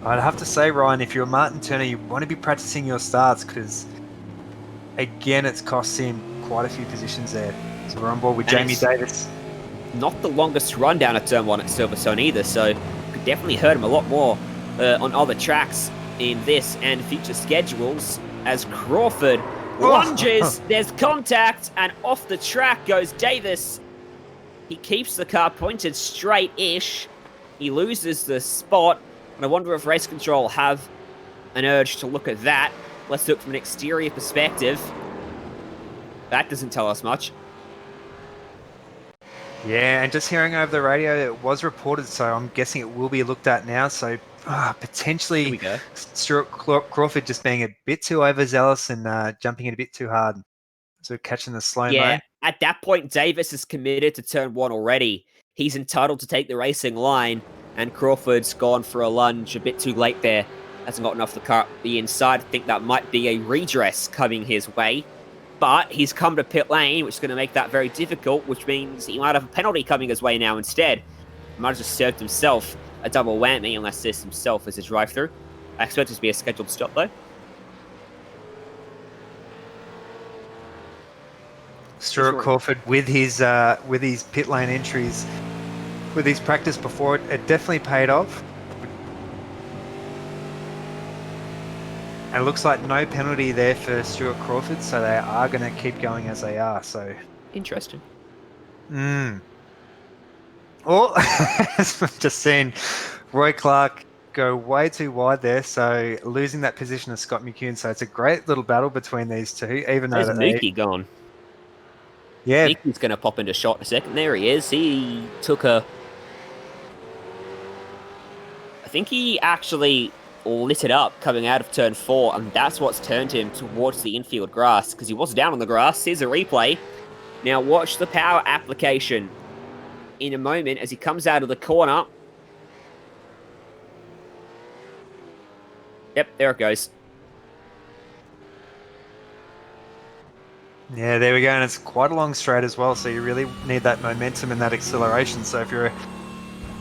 I'd have to say, Ryan, if you're Martin Turner, you want to be practicing your starts because, again, it's cost him quite a few positions there. So we're on board with Jamie Davis. Not the longest run down at turn 1 at Silverstone either, so could definitely hurt him a lot more on other tracks in this and future schedules as Crawford lunges, there's contact, and off the track goes Davis. He keeps the car pointed straight-ish. He loses the spot, and I wonder if race control have an urge to look at that. Let's look from an exterior perspective. That doesn't tell us much. Yeah, and just hearing over the radio, it was reported, so I'm guessing it will be looked at now. So Here potentially we go. Stuart Crawford just being a bit too overzealous and jumping in a bit too hard. So catching the slow-mo. Yeah, at that point, Davis is committed to turn 1 already. He's entitled to take the racing line, and Crawford's gone for a lunge a bit too late there. Hasn't gotten off the car the inside. I think that might be a redress coming his way. But he's come to pit lane, which is going to make that very difficult, which means he might have a penalty coming his way now instead. He might have just served himself a double whammy, unless this himself is a drive-through. I expect it to be a scheduled stop, though. Stuart Crawford with his pit lane entries, with his practice before it definitely paid off. And it looks like no penalty there for Stuart Crawford, so they are going to keep going as they are. So interesting. Oh, I've just seen Roy Clark go way too wide there, so losing that position of Scott McCune. So it's a great little battle between these two, even though Where's Mookie gone? Yeah, Mookie's going to pop into shot in a second. There he is. He took a... I think he actually lit it up coming out of turn 4, and that's what's turned him towards the infield grass, because he was down on the grass. Here's a replay. Now watch the power application in a moment as he comes out of the corner. Yep, there it goes. Yeah, there we go, and it's quite a long straight as well, so you really need that momentum and that acceleration. So if you're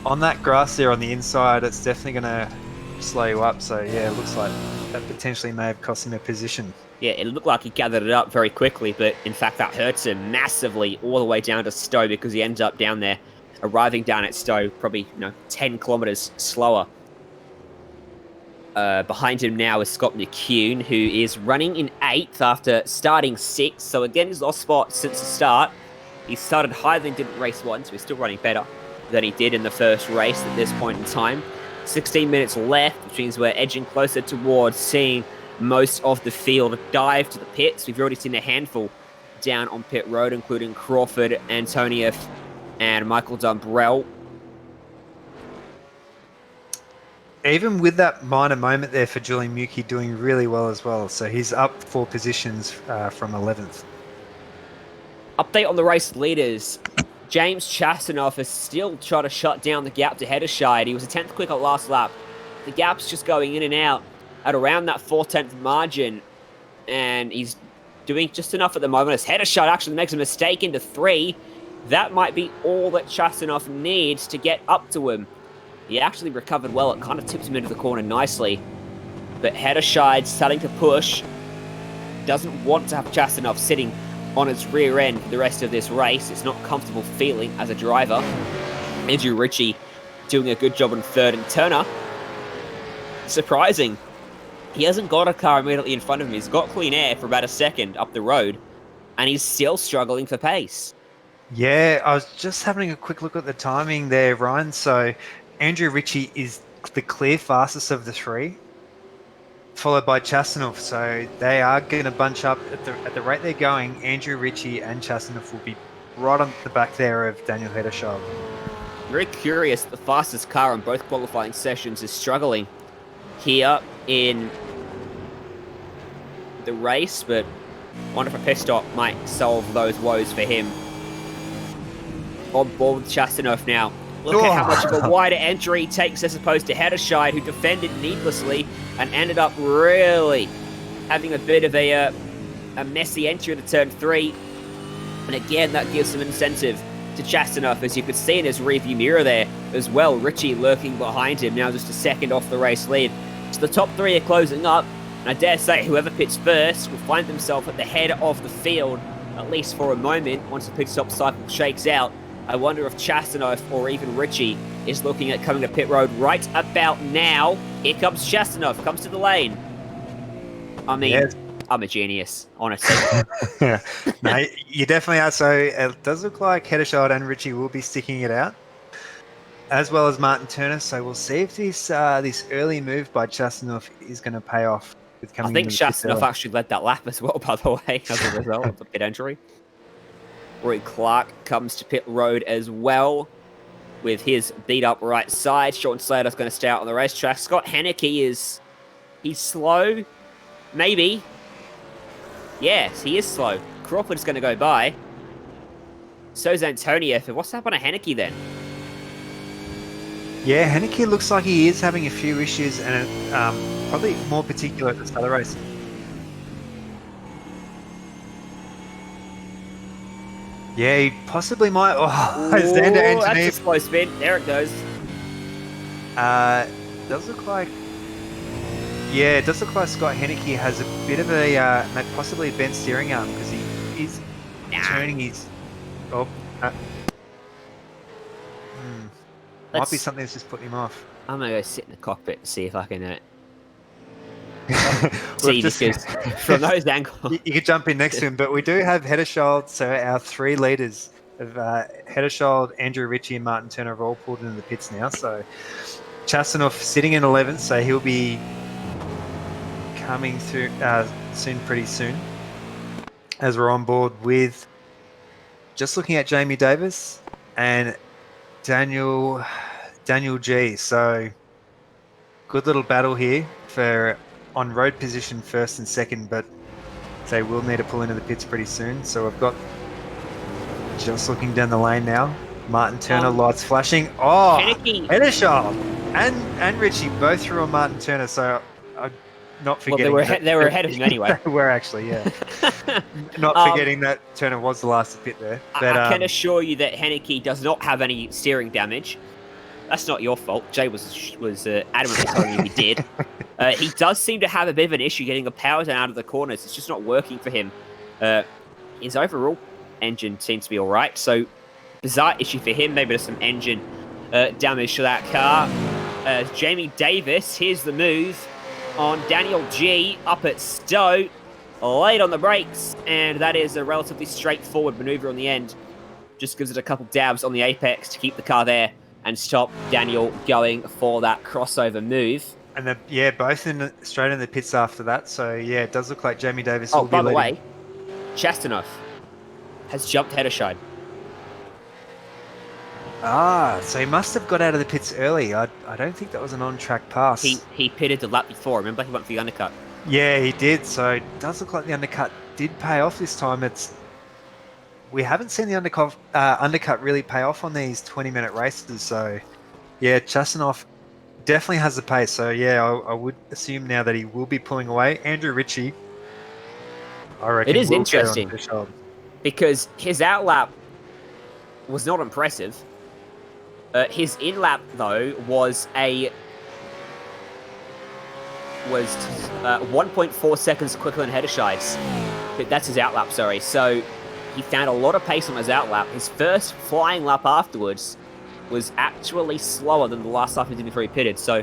on that grass there on the inside, it's definitely going to slow you up. So yeah, it looks like that potentially may have cost him a position. Yeah, it looked like he gathered it up very quickly, but in fact that hurts him massively all the way down to Stowe, because he ends up down there, arriving down at Stowe probably 10 kilometers slower. Behind him now is Scott McCune, who is running in 8th after starting 6th. So again, he's lost spot since the start. He started higher than he did in race 1, so he's still running better than he did in the first race at this point in time. 16 minutes left, which means we're edging closer towards seeing most of the field dive to the pits. We've already seen a handful down on pit road, including Crawford, Antonieff, and Michael Dumbrell. Even with that minor moment there for Julian Mookie doing really well as well. So he's up 4 positions from 11th. Update on the race leaders. James Chastanoff is still trying to shut down the gap to Heddershide. He was a 10th quick at last lap. The gap's just going in and out at around that 4/10 margin. And he's doing just enough at the moment as Heddershide actually makes a mistake into 3. That might be all that Chastanoff needs to get up to him. He actually recovered well. It kind of tips him into the corner nicely. But Heddershide starting to push. Doesn't want to have Chastanoff sitting on his rear end for the rest of this race. It's not comfortable feeling as a driver. Andrew Ritchie doing a good job in 3rd. And Turner, surprising. He hasn't got a car immediately in front of him. He's got clean air for about a second up the road. And he's still struggling for pace. Yeah, I was just having a quick look at the timing there, Ryan. So Andrew Ritchie is the clear fastest of the 3, followed by Chastanoff. So they are going to bunch up at the rate they're going. Andrew Ritchie and Chastanoff will be right on the back there of Daniel Heddershide. Very curious. The fastest car in both qualifying sessions is struggling here in the race, but I wonder if a pit stop might solve those woes for him. On board with Chastanoff now. Look at how much of a wider entry he takes as opposed to Heddershide, who defended needlessly and ended up really having a bit of a messy entry into turn 3. And again, that gives some incentive to Chastanoff, as you could see in his rearview mirror there as well. Ritchie lurking behind him, now just a second off the race lead. So the top 3 are closing up, and I dare say whoever pits first will find themselves at the head of the field, at least for a moment, once the pit stop cycle shakes out. I wonder if Chastanoff or even Ritchie is looking at coming to pit road right about now. Here comes Chastanoff, comes to the lane. I mean, yes. I'm a genius, honestly. No, you definitely are. So it does look like Heddershide and Ritchie will be sticking it out, as well as Martin Turner. So we'll see if this early move by Chastanoff is going to pay off. With coming I think Chastanoff actually led that lap as well, by the way, as a result of the pit entry. Roy Clark comes to pit road as well with his beat-up right side. Sean Slater's going to stay out on the racetrack. Scott Haneke he's slow. Maybe. Yes, he is slow. Crawford's going to go by. So's Antoniev. What's happened to Haneke then? Yeah, Haneke looks like he is having a few issues, and probably more particular at the start of the race. Yeah, he possibly might. Oh, Xander Antoniev. That's a slow spin. There it goes. Does look like. Yeah, it does look like Scott Haneke has a bit of a possibly a bent steering arm because he's turning his. Oh. Might be something that's just putting him off. I'm going to go sit in the cockpit and see if I can see, because from those angles... You could jump in next to him, but we do have Hedeschild, so our 3 leaders of Hedeschild, Andrew Ritchie and Martin Turner have all pulled into the pits now, so Chasanoff sitting in 11th, so he'll be coming through pretty soon, as we're on board with just looking at Jamie Davis and Daniel G. So good little battle here for on road position first and second, but they will need to pull into the pits pretty soon. So we've got just looking down the lane now. Martin Turner, lights flashing. Oh, Hedeschild and Ritchie both through on Martin Turner. So I'm not forgetting. Well, they were ahead of him anyway. They were actually, yeah. Not forgetting that Turner was the last to pit there. But, I can assure you that Haneke does not have any steering damage. That's not your fault. Jay was adamantly telling you he did. He does seem to have a bit of an issue getting the power down out of the corners. It's just not working for him. His overall engine seems to be all right. So, bizarre issue for him. Maybe there's some engine damage to that car. Jamie Davis, here's the move on Daniel G up at Stowe. Late on the brakes, and that is a relatively straightforward maneuver on the end. Just gives it a couple dabs on the apex to keep the car there and stop Daniel going for that crossover move. And both straight in the pits after that. So yeah, it does look like Jamie Davis will be leading. By the way, Chastanoff has jumped Hedeschild. So he must have got out of the pits early. I don't think that was an on-track pass. He pitted the lap before. Remember, he went for the undercut. Yeah, he did. So it does look like the undercut did pay off this time. We haven't seen the undercut really pay off on these 20-minute races. So yeah, Chasanoff definitely has the pace. So yeah, I would assume now that he will be pulling away. Andrew Ritchie, I reckon. It is interesting because his outlap was not impressive. His in-lap, though, was 1.4 seconds quicker than Hedeshai's. That's his outlap, sorry. So he found a lot of pace on his outlap. His first flying lap afterwards was actually slower than the last lap he did before he pitted. So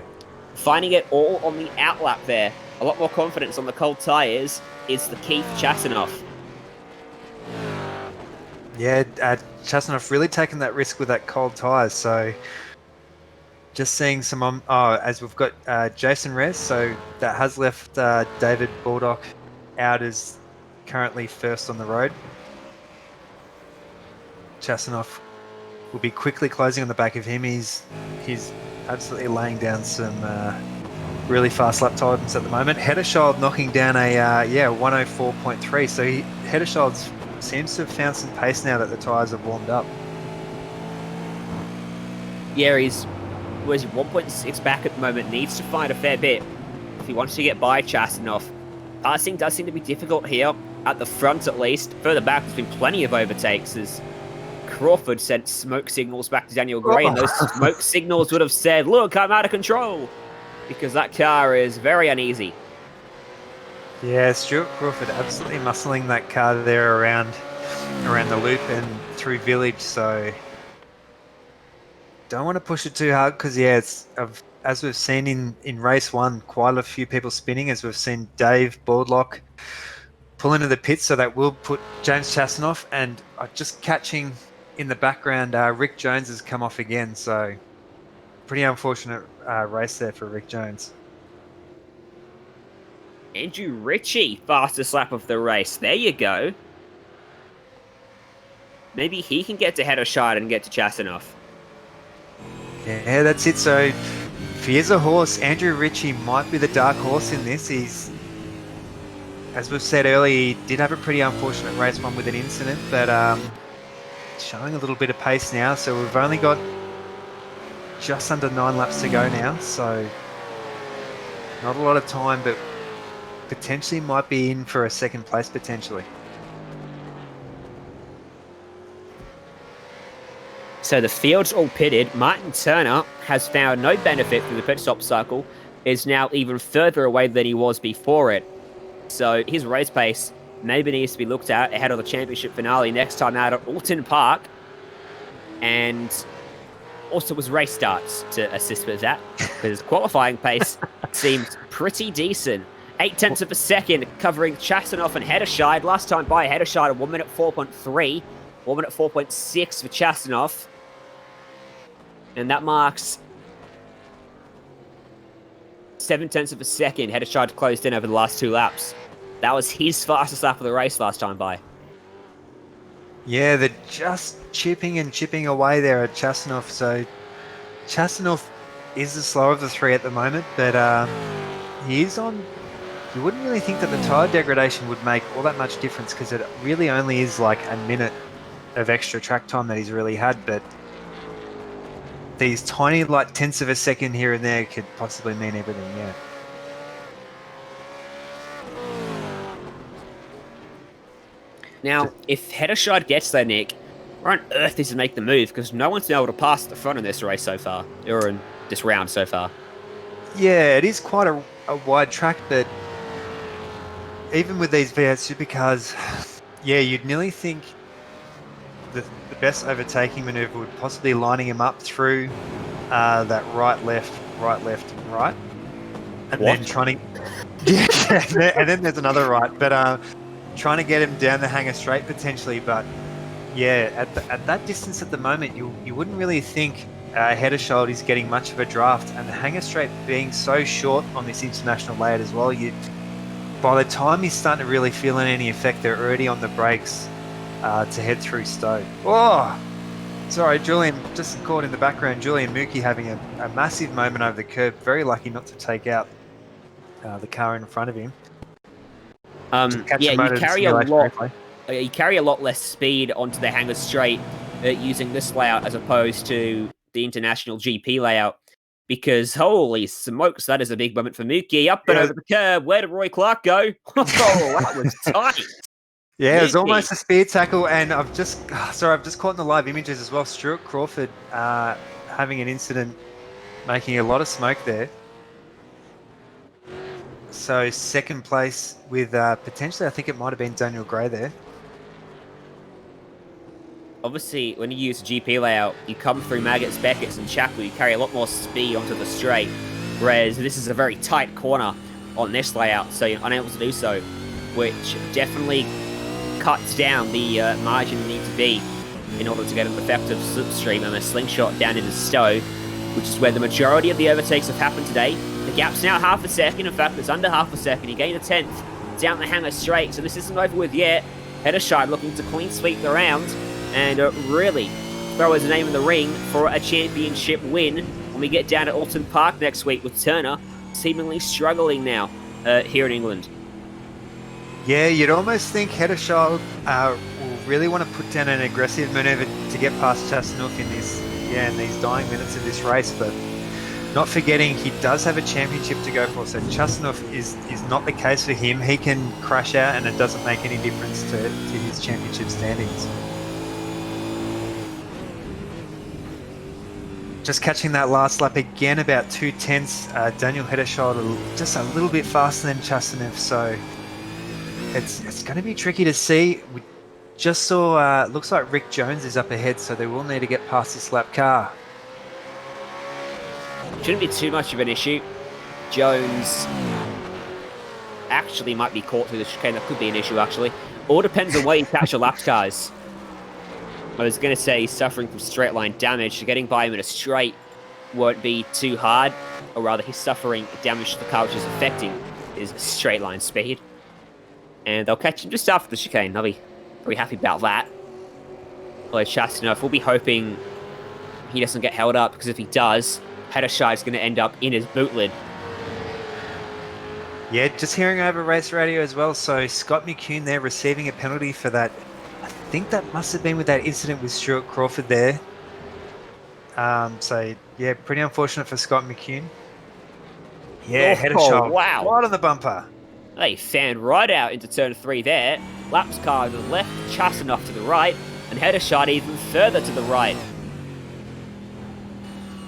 finding it all on the outlap there, a lot more confidence on the cold tyres, is the key for Chasanoff. Yeah, Chasanoff really taking that risk with that cold tyres. So just seeing some, as we've got Jason Rez, so that has left David Baldock out as currently first on the road. Chasanoff will be quickly closing on the back of him. He's absolutely laying down some really fast lap times at the moment. Hedeschild knocking down a 104.3. So Hedeschild seems to have found some pace now that the tyres have warmed up. Yeah, he's 1.6 back at the moment. Needs to find a fair bit if he wants to get by Chasanoff. Passing does seem to be difficult here, at the front at least. Further back, there's been plenty of overtakes as Crawford sent smoke signals back to Daniel Gray, and those smoke signals would have said, "Look, I'm out of control," because that car is very uneasy. Yeah, Stuart Crawford absolutely muscling that car there around the loop and through Village, so don't want to push it too hard because, as we've seen in race one, quite a few people spinning, as we've seen Dave Baldock pull into the pits, so that will put James Chasanoff, and just catching in the background, Rick Jones has come off again, so pretty unfortunate race there for Rick Jones. Andrew Ritchie, fastest lap of the race. There you go. maybe he can get to Heddershide and get to Chastanov. Yeah, that's it. So if he is a horse, Andrew Ritchie might be the dark horse in this. He's, as we've said earlier, he did have a pretty unfortunate race one with an incident, but showing a little bit of pace now. So we've only got just under 9 laps to go now. So not a lot of time, but potentially might be in for a second place potentially. So the field's all pitted. Martin Turner has found no benefit through the pit stop cycle, is now even further away than he was before it. So his race pace maybe needs to be looked at ahead of the championship finale next time out at Alton Park. And also was race starts to assist with that, because qualifying pace seemed pretty decent. 0.8 of a second covering Chastanov and Heddershide. Last time by Heddershide, 1 minute 4.3. 1 minute 4.6 for Chastanov. And that marks 0.7 of a second. Heddershide closed in over the last 2 laps. That was his fastest lap of the race last time by. Yeah, they're just chipping and chipping away there at Chastanov. So Chastanov is the slower of the 3 at the moment, but he is on. You wouldn't really think that the tyre degradation would make all that much difference, because it really only is like a minute of extra track time that he's really had, but these tiny like 0.1 of a second here and there could possibly mean everything. Yeah. Now, if Heddershide gets there, Nick, where on earth is to make the move? Because no one's been able to pass the front in this race so far, or in this round so far. Yeah, it is quite a wide track, but even with these V8 supercars, yeah, you'd nearly think the best overtaking maneuver would possibly lining him up through that right, left, and right. And then trying to... Yeah, and then there's another right, but trying to get him down the hanger straight potentially. But yeah, at that distance at the moment, you wouldn't really think Heddershide is getting much of a draft, and the hanger straight being so short on this international layout as well, by the time he's starting to really feel any effect, they're already on the brakes to head through Stowe. Oh, sorry, Julian, just caught in the background, Julian Mookie having a massive moment over the curb, very lucky not to take out the car in front of him. Yeah, you carry a lot less speed onto the hanger straight using this layout as opposed to the international GP layout, because holy smokes, that is a big moment for Mookie. Up and over the curb. Where did Roy Clark go? Oh, that was tight. Yeah, it was almost a speed tackle, and I've just caught in the live images as well. Stuart Crawford having an incident, making a lot of smoke there. So second place with potentially, I think it might have been Daniel Gray there. Obviously, when you use a GP layout, you come through Maggots, Beckett's, and Chapel, you carry a lot more speed onto the straight, whereas this is a very tight corner on this layout, so you're unable to do so, which definitely cuts down the margin you need to be in order to get an effective slipstream and a slingshot down into Stowe, which is where the majority of the overtakes have happened today. The gap's now half a second. In fact, it's under half a second. He gained a 10th down the hanger straight, so this isn't over with yet. Heddershide looking to clean sweep the round and really throw his name in the ring for a championship win when we get down to Alton Park next week, with Turner seemingly struggling now here in England. Yeah, you'd almost think Heddershide will really want to put down an aggressive manoeuvre to get past Chastanov in these dying minutes of this race, but not forgetting he does have a championship to go for, so Chastanov is not the case for him. He can crash out and it doesn't make any difference to his championship standings. Just catching that last lap again, about 2/10. Daniel Heddershide just a little bit faster than Chastanov, so it's going to be tricky to see. We just saw, looks like Rick Jones is up ahead, so they will need to get past this lap car. Shouldn't be too much of an issue. Jones actually might be caught through the chicane. That could be an issue, actually. All depends on where you catch your lap cars. I was going to say he's suffering from straight line damage, so getting by him in a straight won't be too hard, or rather he's suffering damage to the car which is affecting his straight line speed. And they'll catch him just after the chicane. They'll be very happy about that. Although Chastanov will be hoping he doesn't get held up, because if he does, Hederscheid's going to end up in his boot lid. Yeah, just hearing over race radio as well. So Scott McCune there receiving a penalty for that. I think that must have been with that incident with Stuart Crawford there. So yeah, pretty unfortunate for Scott McCune. Yeah, Hederscheid wow. right on the bumper. They fanned right out into turn 3 there. Lapscar to the left, Chastanov to the right, and Hederscheid even further to the right.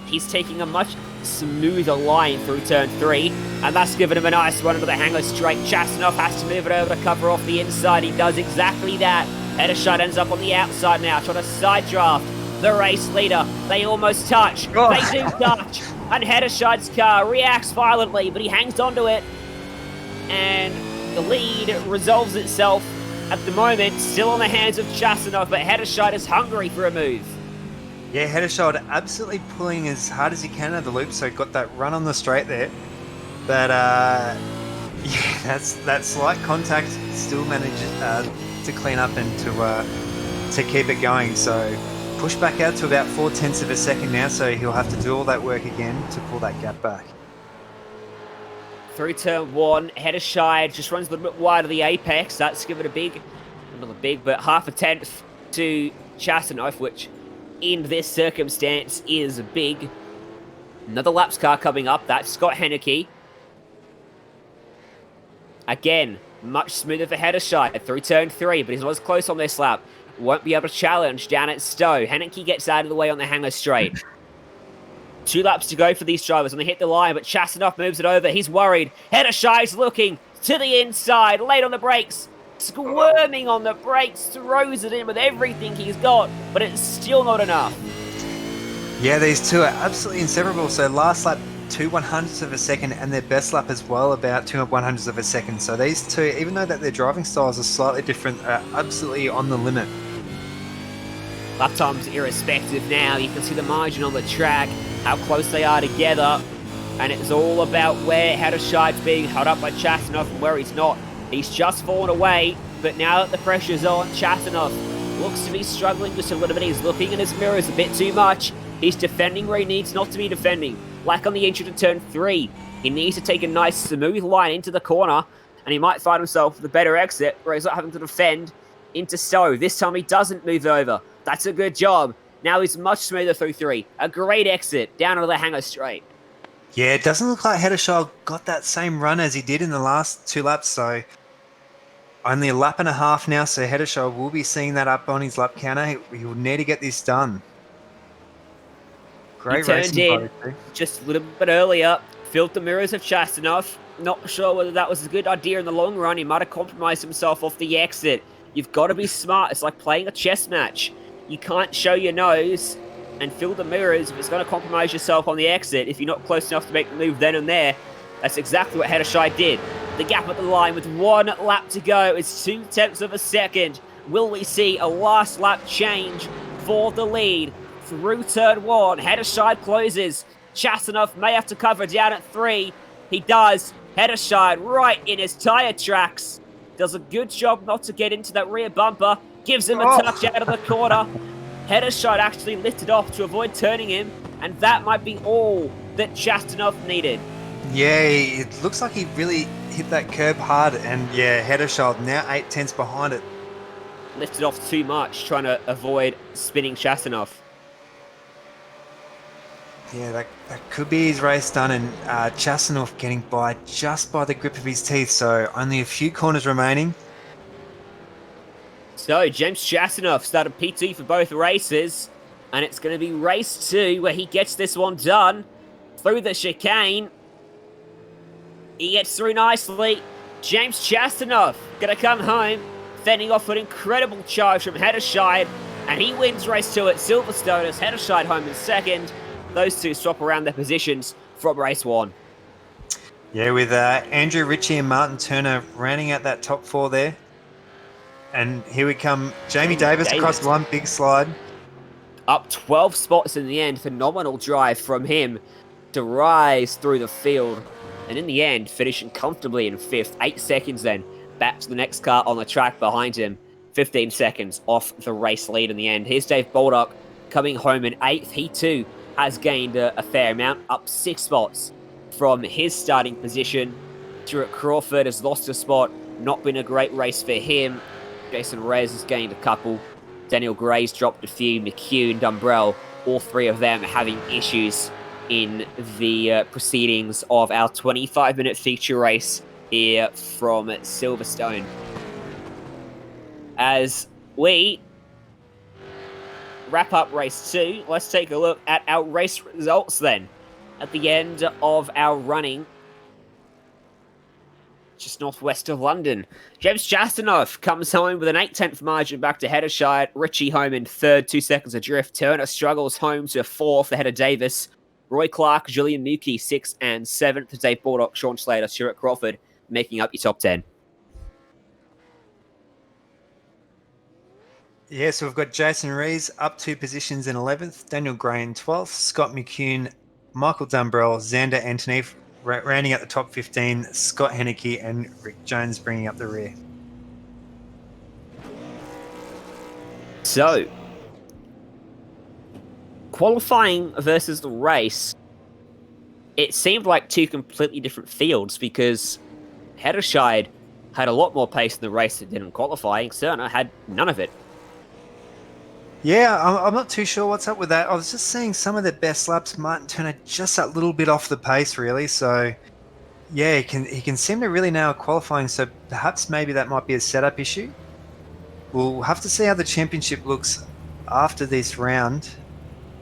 He's taking a much smoother line through turn 3, and that's given him a nice run into the hanger straight. Chastanov has to move it over to cover off the inside. He does exactly that. Hederscheid ends up on the outside now, trying to side draft the race leader. They almost touch. Oh. They do touch. And Hederscheid's car reacts violently, but he hangs onto it. And the lead resolves itself at the moment, still on the hands of Chastanov, but Hederscheid is hungry for a move. Yeah, Hederscheid absolutely pulling as hard as he can out of the loop, so got that run on the straight there. But yeah, that slight contact still managed to clean up and to keep it going. So push back out to about 0.4 of a second now, so he'll have to do all that work again to pull that gap back. Through turn 1, Hederscheid just runs a little bit wide of the apex. That's given but half a tenth to Chastanov, which in this circumstance is big. Another laps car coming up. That's Scott Henneke. Again, much smoother for Hederscheid through turn 3, but he's not as close on this lap. Won't be able to challenge down at Stowe. Henneke gets out of the way on the hanger straight. 2 laps to go for these drivers, and they hit the line, but Chastanov moves it over. He's worried. Hederscheid's looking to the inside, late on the brakes, squirming on the brakes, throws it in with everything he's got, but it's still not enough. Yeah, these two are absolutely inseparable. So last lap, 2/100ths of a second, and their best lap as well, about 2/100ths of a second. So these two, even though that their driving styles are slightly different, are absolutely on the limit. Lap times irrespective now. You can see the margin on the track, how close they are together, and it's all about where Hederscheid's being held up by Chastanov and where he's not. He's just fallen away, but now that the pressure's on, Chastanov looks to be struggling just a little bit. He's looking in his mirrors a bit too much. He's defending where he needs not to be defending. Like on the entry to turn 3, he needs to take a nice smooth line into the corner, and he might find himself with a better exit where he's not having to defend into Stowe. This time he doesn't move over. That's a good job. Now he's much smoother through 3. A great exit down onto the hanger straight. Yeah, it doesn't look like Hederscheid got that same run as he did in the last 2 laps, so only a lap and a half now, so Hederscheid will be seeing that up on his lap counter. He will need to get this done. Great racing in just a little bit earlier, filled the mirrors of Chastanov. Not sure whether that was a good idea in the long run. He might have compromised himself off the exit. You've got to be smart. It's like playing a chess match. You can't show your nose and fill the mirrors if it's going to compromise yourself on the exit. If you're not close enough to make the move then and there, that's exactly what Hederscheid did. The gap at the line with 1 lap to go is 0.2 of a second. Will we see a last lap change for the lead? Through turn 1, Hederscheid closes. Chastanov may have to cover down at 3. He does. Hederscheid right in his tyre tracks. Does a good job not to get into that rear bumper. Gives him a touch out of the corner. Hederscheid actually lifted off to avoid turning him, and that might be all that Chastanov needed. Yeah, it looks like he really hit that curb hard, and yeah, Hederscheid now 0.8 behind it. Lifted off too much, trying to avoid spinning Chastanov. Yeah, that could be his race done, and Chastanov getting by just by the grip of his teeth, so only a few corners remaining. So, James Chastanov started P2 for both races, and it's going to be race 2 where he gets this one done through the chicane. He gets through nicely. James Chastanov going to come home, fending off an incredible charge from Hederscheid, and he wins race 2 at Silverstone as Hederscheid home in second. Those two swap around their positions from race 1. Yeah, with Andrew Ritchie and Martin Turner rounding out that top 4 there. And here we come, Jamie Davis across one big slide. Up 12 spots in the end. Phenomenal drive from him to rise through the field. And in the end, finishing comfortably in 5th. 8 seconds then. Back to the next car on the track behind him. 15 seconds off the race lead in the end. Here's Dave Baldock coming home in 8th. He too has gained a fair amount, up 6 spots from his starting position. Stuart Crawford has lost a spot, not been a great race for him. Jason Reyes has gained a couple. Daniel Gray's dropped a few. McHugh and Dumbrell, all 3 of them having issues in the proceedings of our 25-minute feature race here from Silverstone. As we wrap up race 2, let's take a look at our race results then. At the end of our running, just northwest of London, James Chastanoff comes home with an 8/10 margin back to Heddershire. Richie home in 3rd, 2 seconds adrift. Turner struggles home to 4th ahead of Davis. Roy Clark, Julian Nuki 6th and 7th. Dave Baldock, Sean Slater, Stuart Crawford making up your top 10. Yeah, so we've got Jason Rees up 2 positions in 11th, Daniel Gray in 12th, Scott McCune, Michael Dumbrell, Xander Antony rounding out the top 15, Scott Henneke and Rick Jones bringing up the rear. So, qualifying versus the race, it seemed like 2 completely different fields because Heddershire had a lot more pace in the race that didn't qualify. Cerner had none of it. Yeah, I'm not too sure what's up with that. I was just seeing some of the best laps. Martin Turner just a little bit off the pace, really. So, yeah, he can seem to really nail qualifying. So perhaps maybe that might be a setup issue. We'll have to see how the championship looks after this round.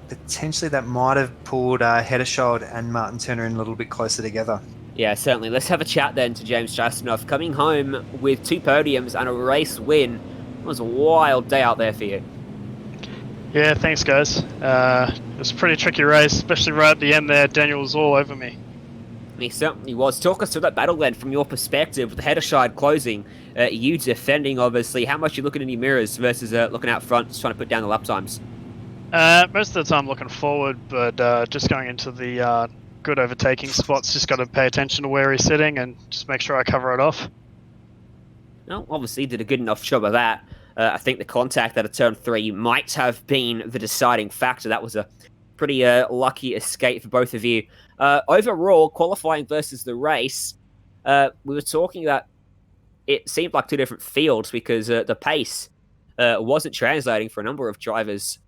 Potentially that might have pulled Heddershire and Martin Turner in a little bit closer together. Yeah, certainly. Let's have a chat then to James Chastanoff, coming home with 2 podiums and a race win. It was a wild day out there for you. Yeah, thanks guys. It was a pretty tricky race, especially right at the end there. Daniel was all over me. He certainly was. Talk us through that battle then from your perspective, with the Heddershire closing, you defending obviously. How much are you looking in your mirrors versus looking out front, just trying to put down the lap times? Most of the time looking forward, but just going into the good overtaking spots, just got to pay attention to where he's sitting and just make sure I cover it off. Well, obviously did a good enough job of that. I think the contact out of turn 3 might have been the deciding factor. That was a pretty lucky escape for both of you. Overall, qualifying versus the race, we were talking that it seemed like 2 different fields because the pace wasn't translating for a number of drivers.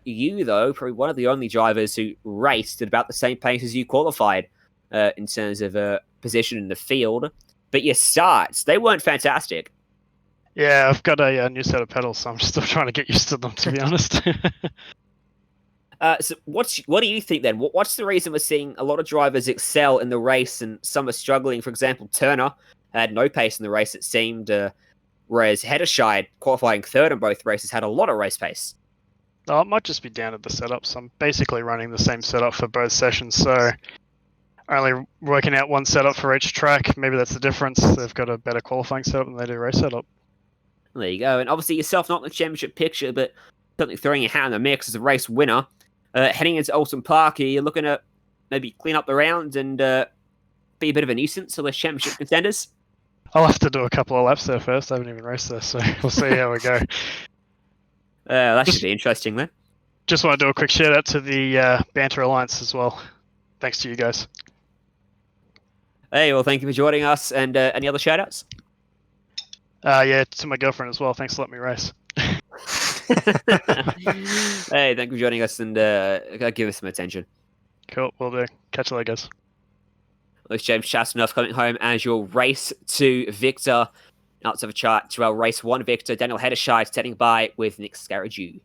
You, though, probably one of the only drivers who raced at about the same pace as you qualified in terms of position in the field. But your starts, they weren't fantastic. Yeah, I've got a new set of pedals, so I'm still trying to get used to them, to be honest. So what do you think then? What's the reason we're seeing a lot of drivers excel in the race and some are struggling? For example, Turner had no pace in the race, it seemed, whereas Heddershire, qualifying 3rd in both races, had a lot of race pace. Oh, it might just be down to the setups. I'm basically running the same setup for both sessions, so only working out one setup for each track. Maybe that's the difference. They've got a better qualifying setup than they do race setup. There you go. And obviously yourself not in the championship picture, but certainly throwing your hat in the mix as a race winner. Heading into Alton Park, you're looking to maybe clean up the round and be a bit of a nuisance to the championship contenders? I'll have to do a couple of laps there first. I haven't even raced there, so we'll see how we go. That should be interesting then. Just want to do a quick shout out to the Banter Alliance as well. Thanks to you guys. Hey, well, thank you for joining us. And any other shout outs? Yeah, to my girlfriend as well. Thanks for letting me race. Hey, thank you for joining us and give us some attention. Cool, will do. Catch you later, guys. It's James Chastanoff coming home as your race 2 victor. Now let's have a chart to our race 1 victor, Daniel Heddershire, standing by with Nick Scaraju.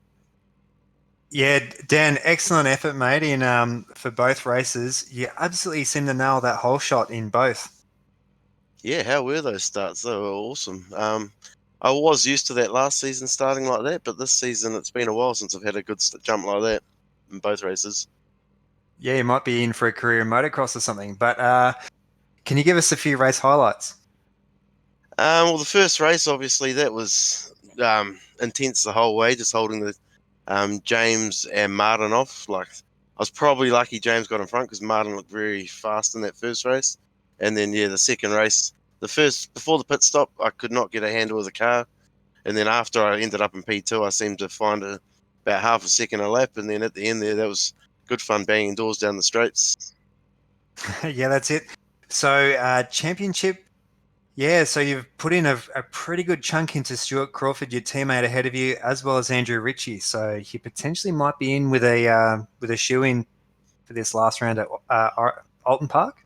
Yeah, Dan, excellent effort, mate, in for both races. You absolutely seem to nail that whole shot in both. Yeah, how were those starts? They were awesome. I was used to that last season starting like that, but this season it's been a while since I've had a good jump like that in both races. Yeah, you might be in for a career in motocross or something. But can you give us a few race highlights? Well, the first race, obviously, that was intense the whole way, just holding the James and Martin off. Like, I was probably lucky James got in front because Martin looked very fast in that first race. And then, yeah, the second race, before the pit stop, I could not get a handle of the car. And then after I ended up in P2, I seemed to find about half a second a lap. And then at the end there, that was good fun banging doors down the straights. Yeah, that's it. So championship, yeah, so you've put in a pretty good chunk into Stuart Crawford, your teammate ahead of you, as well as Andrew Ritchie. So he potentially might be in with a shoe-in for this last round at Alton Park.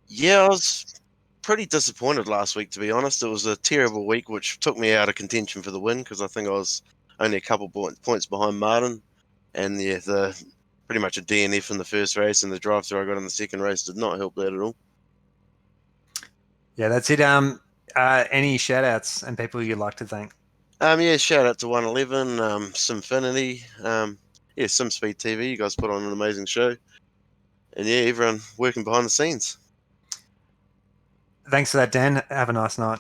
Yeah, I was pretty disappointed last week, to be honest. It was a terrible week, which took me out of contention for the win because I think I was only a couple points behind Martin. And yeah, pretty much a DNF in the first race, and the drive-through I got in the second race did not help that at all. Yeah, that's it. Any shout-outs and people you'd like to thank? Yeah, shout out to 111, Simfinity, Simspeed TV. You guys put on an amazing show. And yeah, everyone working behind the scenes. Thanks for that, Dan. Have a nice night.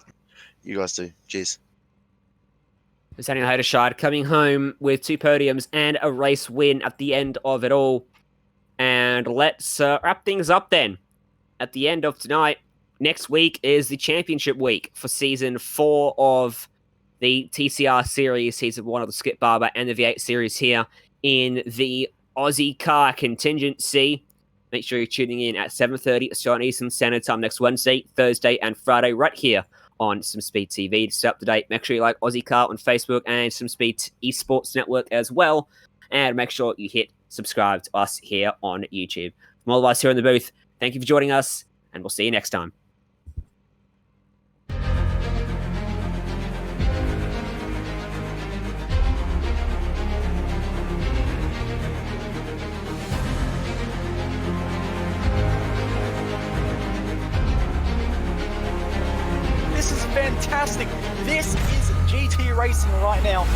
You guys too. Cheers. Daniel Haderscheid coming home with 2 podiums and a race win at the end of it all. And let's wrap things up then. At the end of tonight, next week is the championship week for Season 4 of the TCR Series, Season 1 of the Skip Barber and the V8 Series here in the Aussie Car Contingency. Make sure you're tuning in at 7:30 Australian Eastern Standard Time next Wednesday, Thursday, and Friday right here on Simspeed TV. To stay up to date, make sure you like Aussie Car on Facebook and Simspeed Esports Network as well. And make sure you hit subscribe to us here on YouTube. From all of us here in the booth, thank you for joining us, and we'll see you next time. This is fantastic. This is GT racing right now.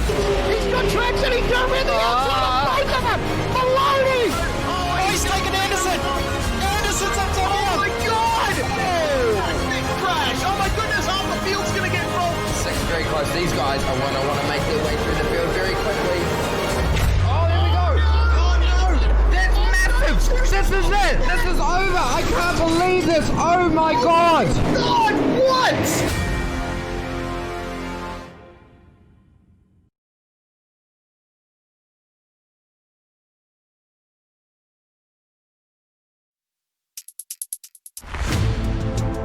He's got traction. He's got rid of the outside of both of them. Maloney. Oh, he's taken Anderson. Anderson's up top. Oh my God. Oh, big crash. Oh my goodness. Half the field's going to get rolled. Second very close. These guys are want to make their way through the field very quickly. Oh, here we go. Oh no. That's massive. This is it. This is over. I can't believe this. Oh my God. God, what?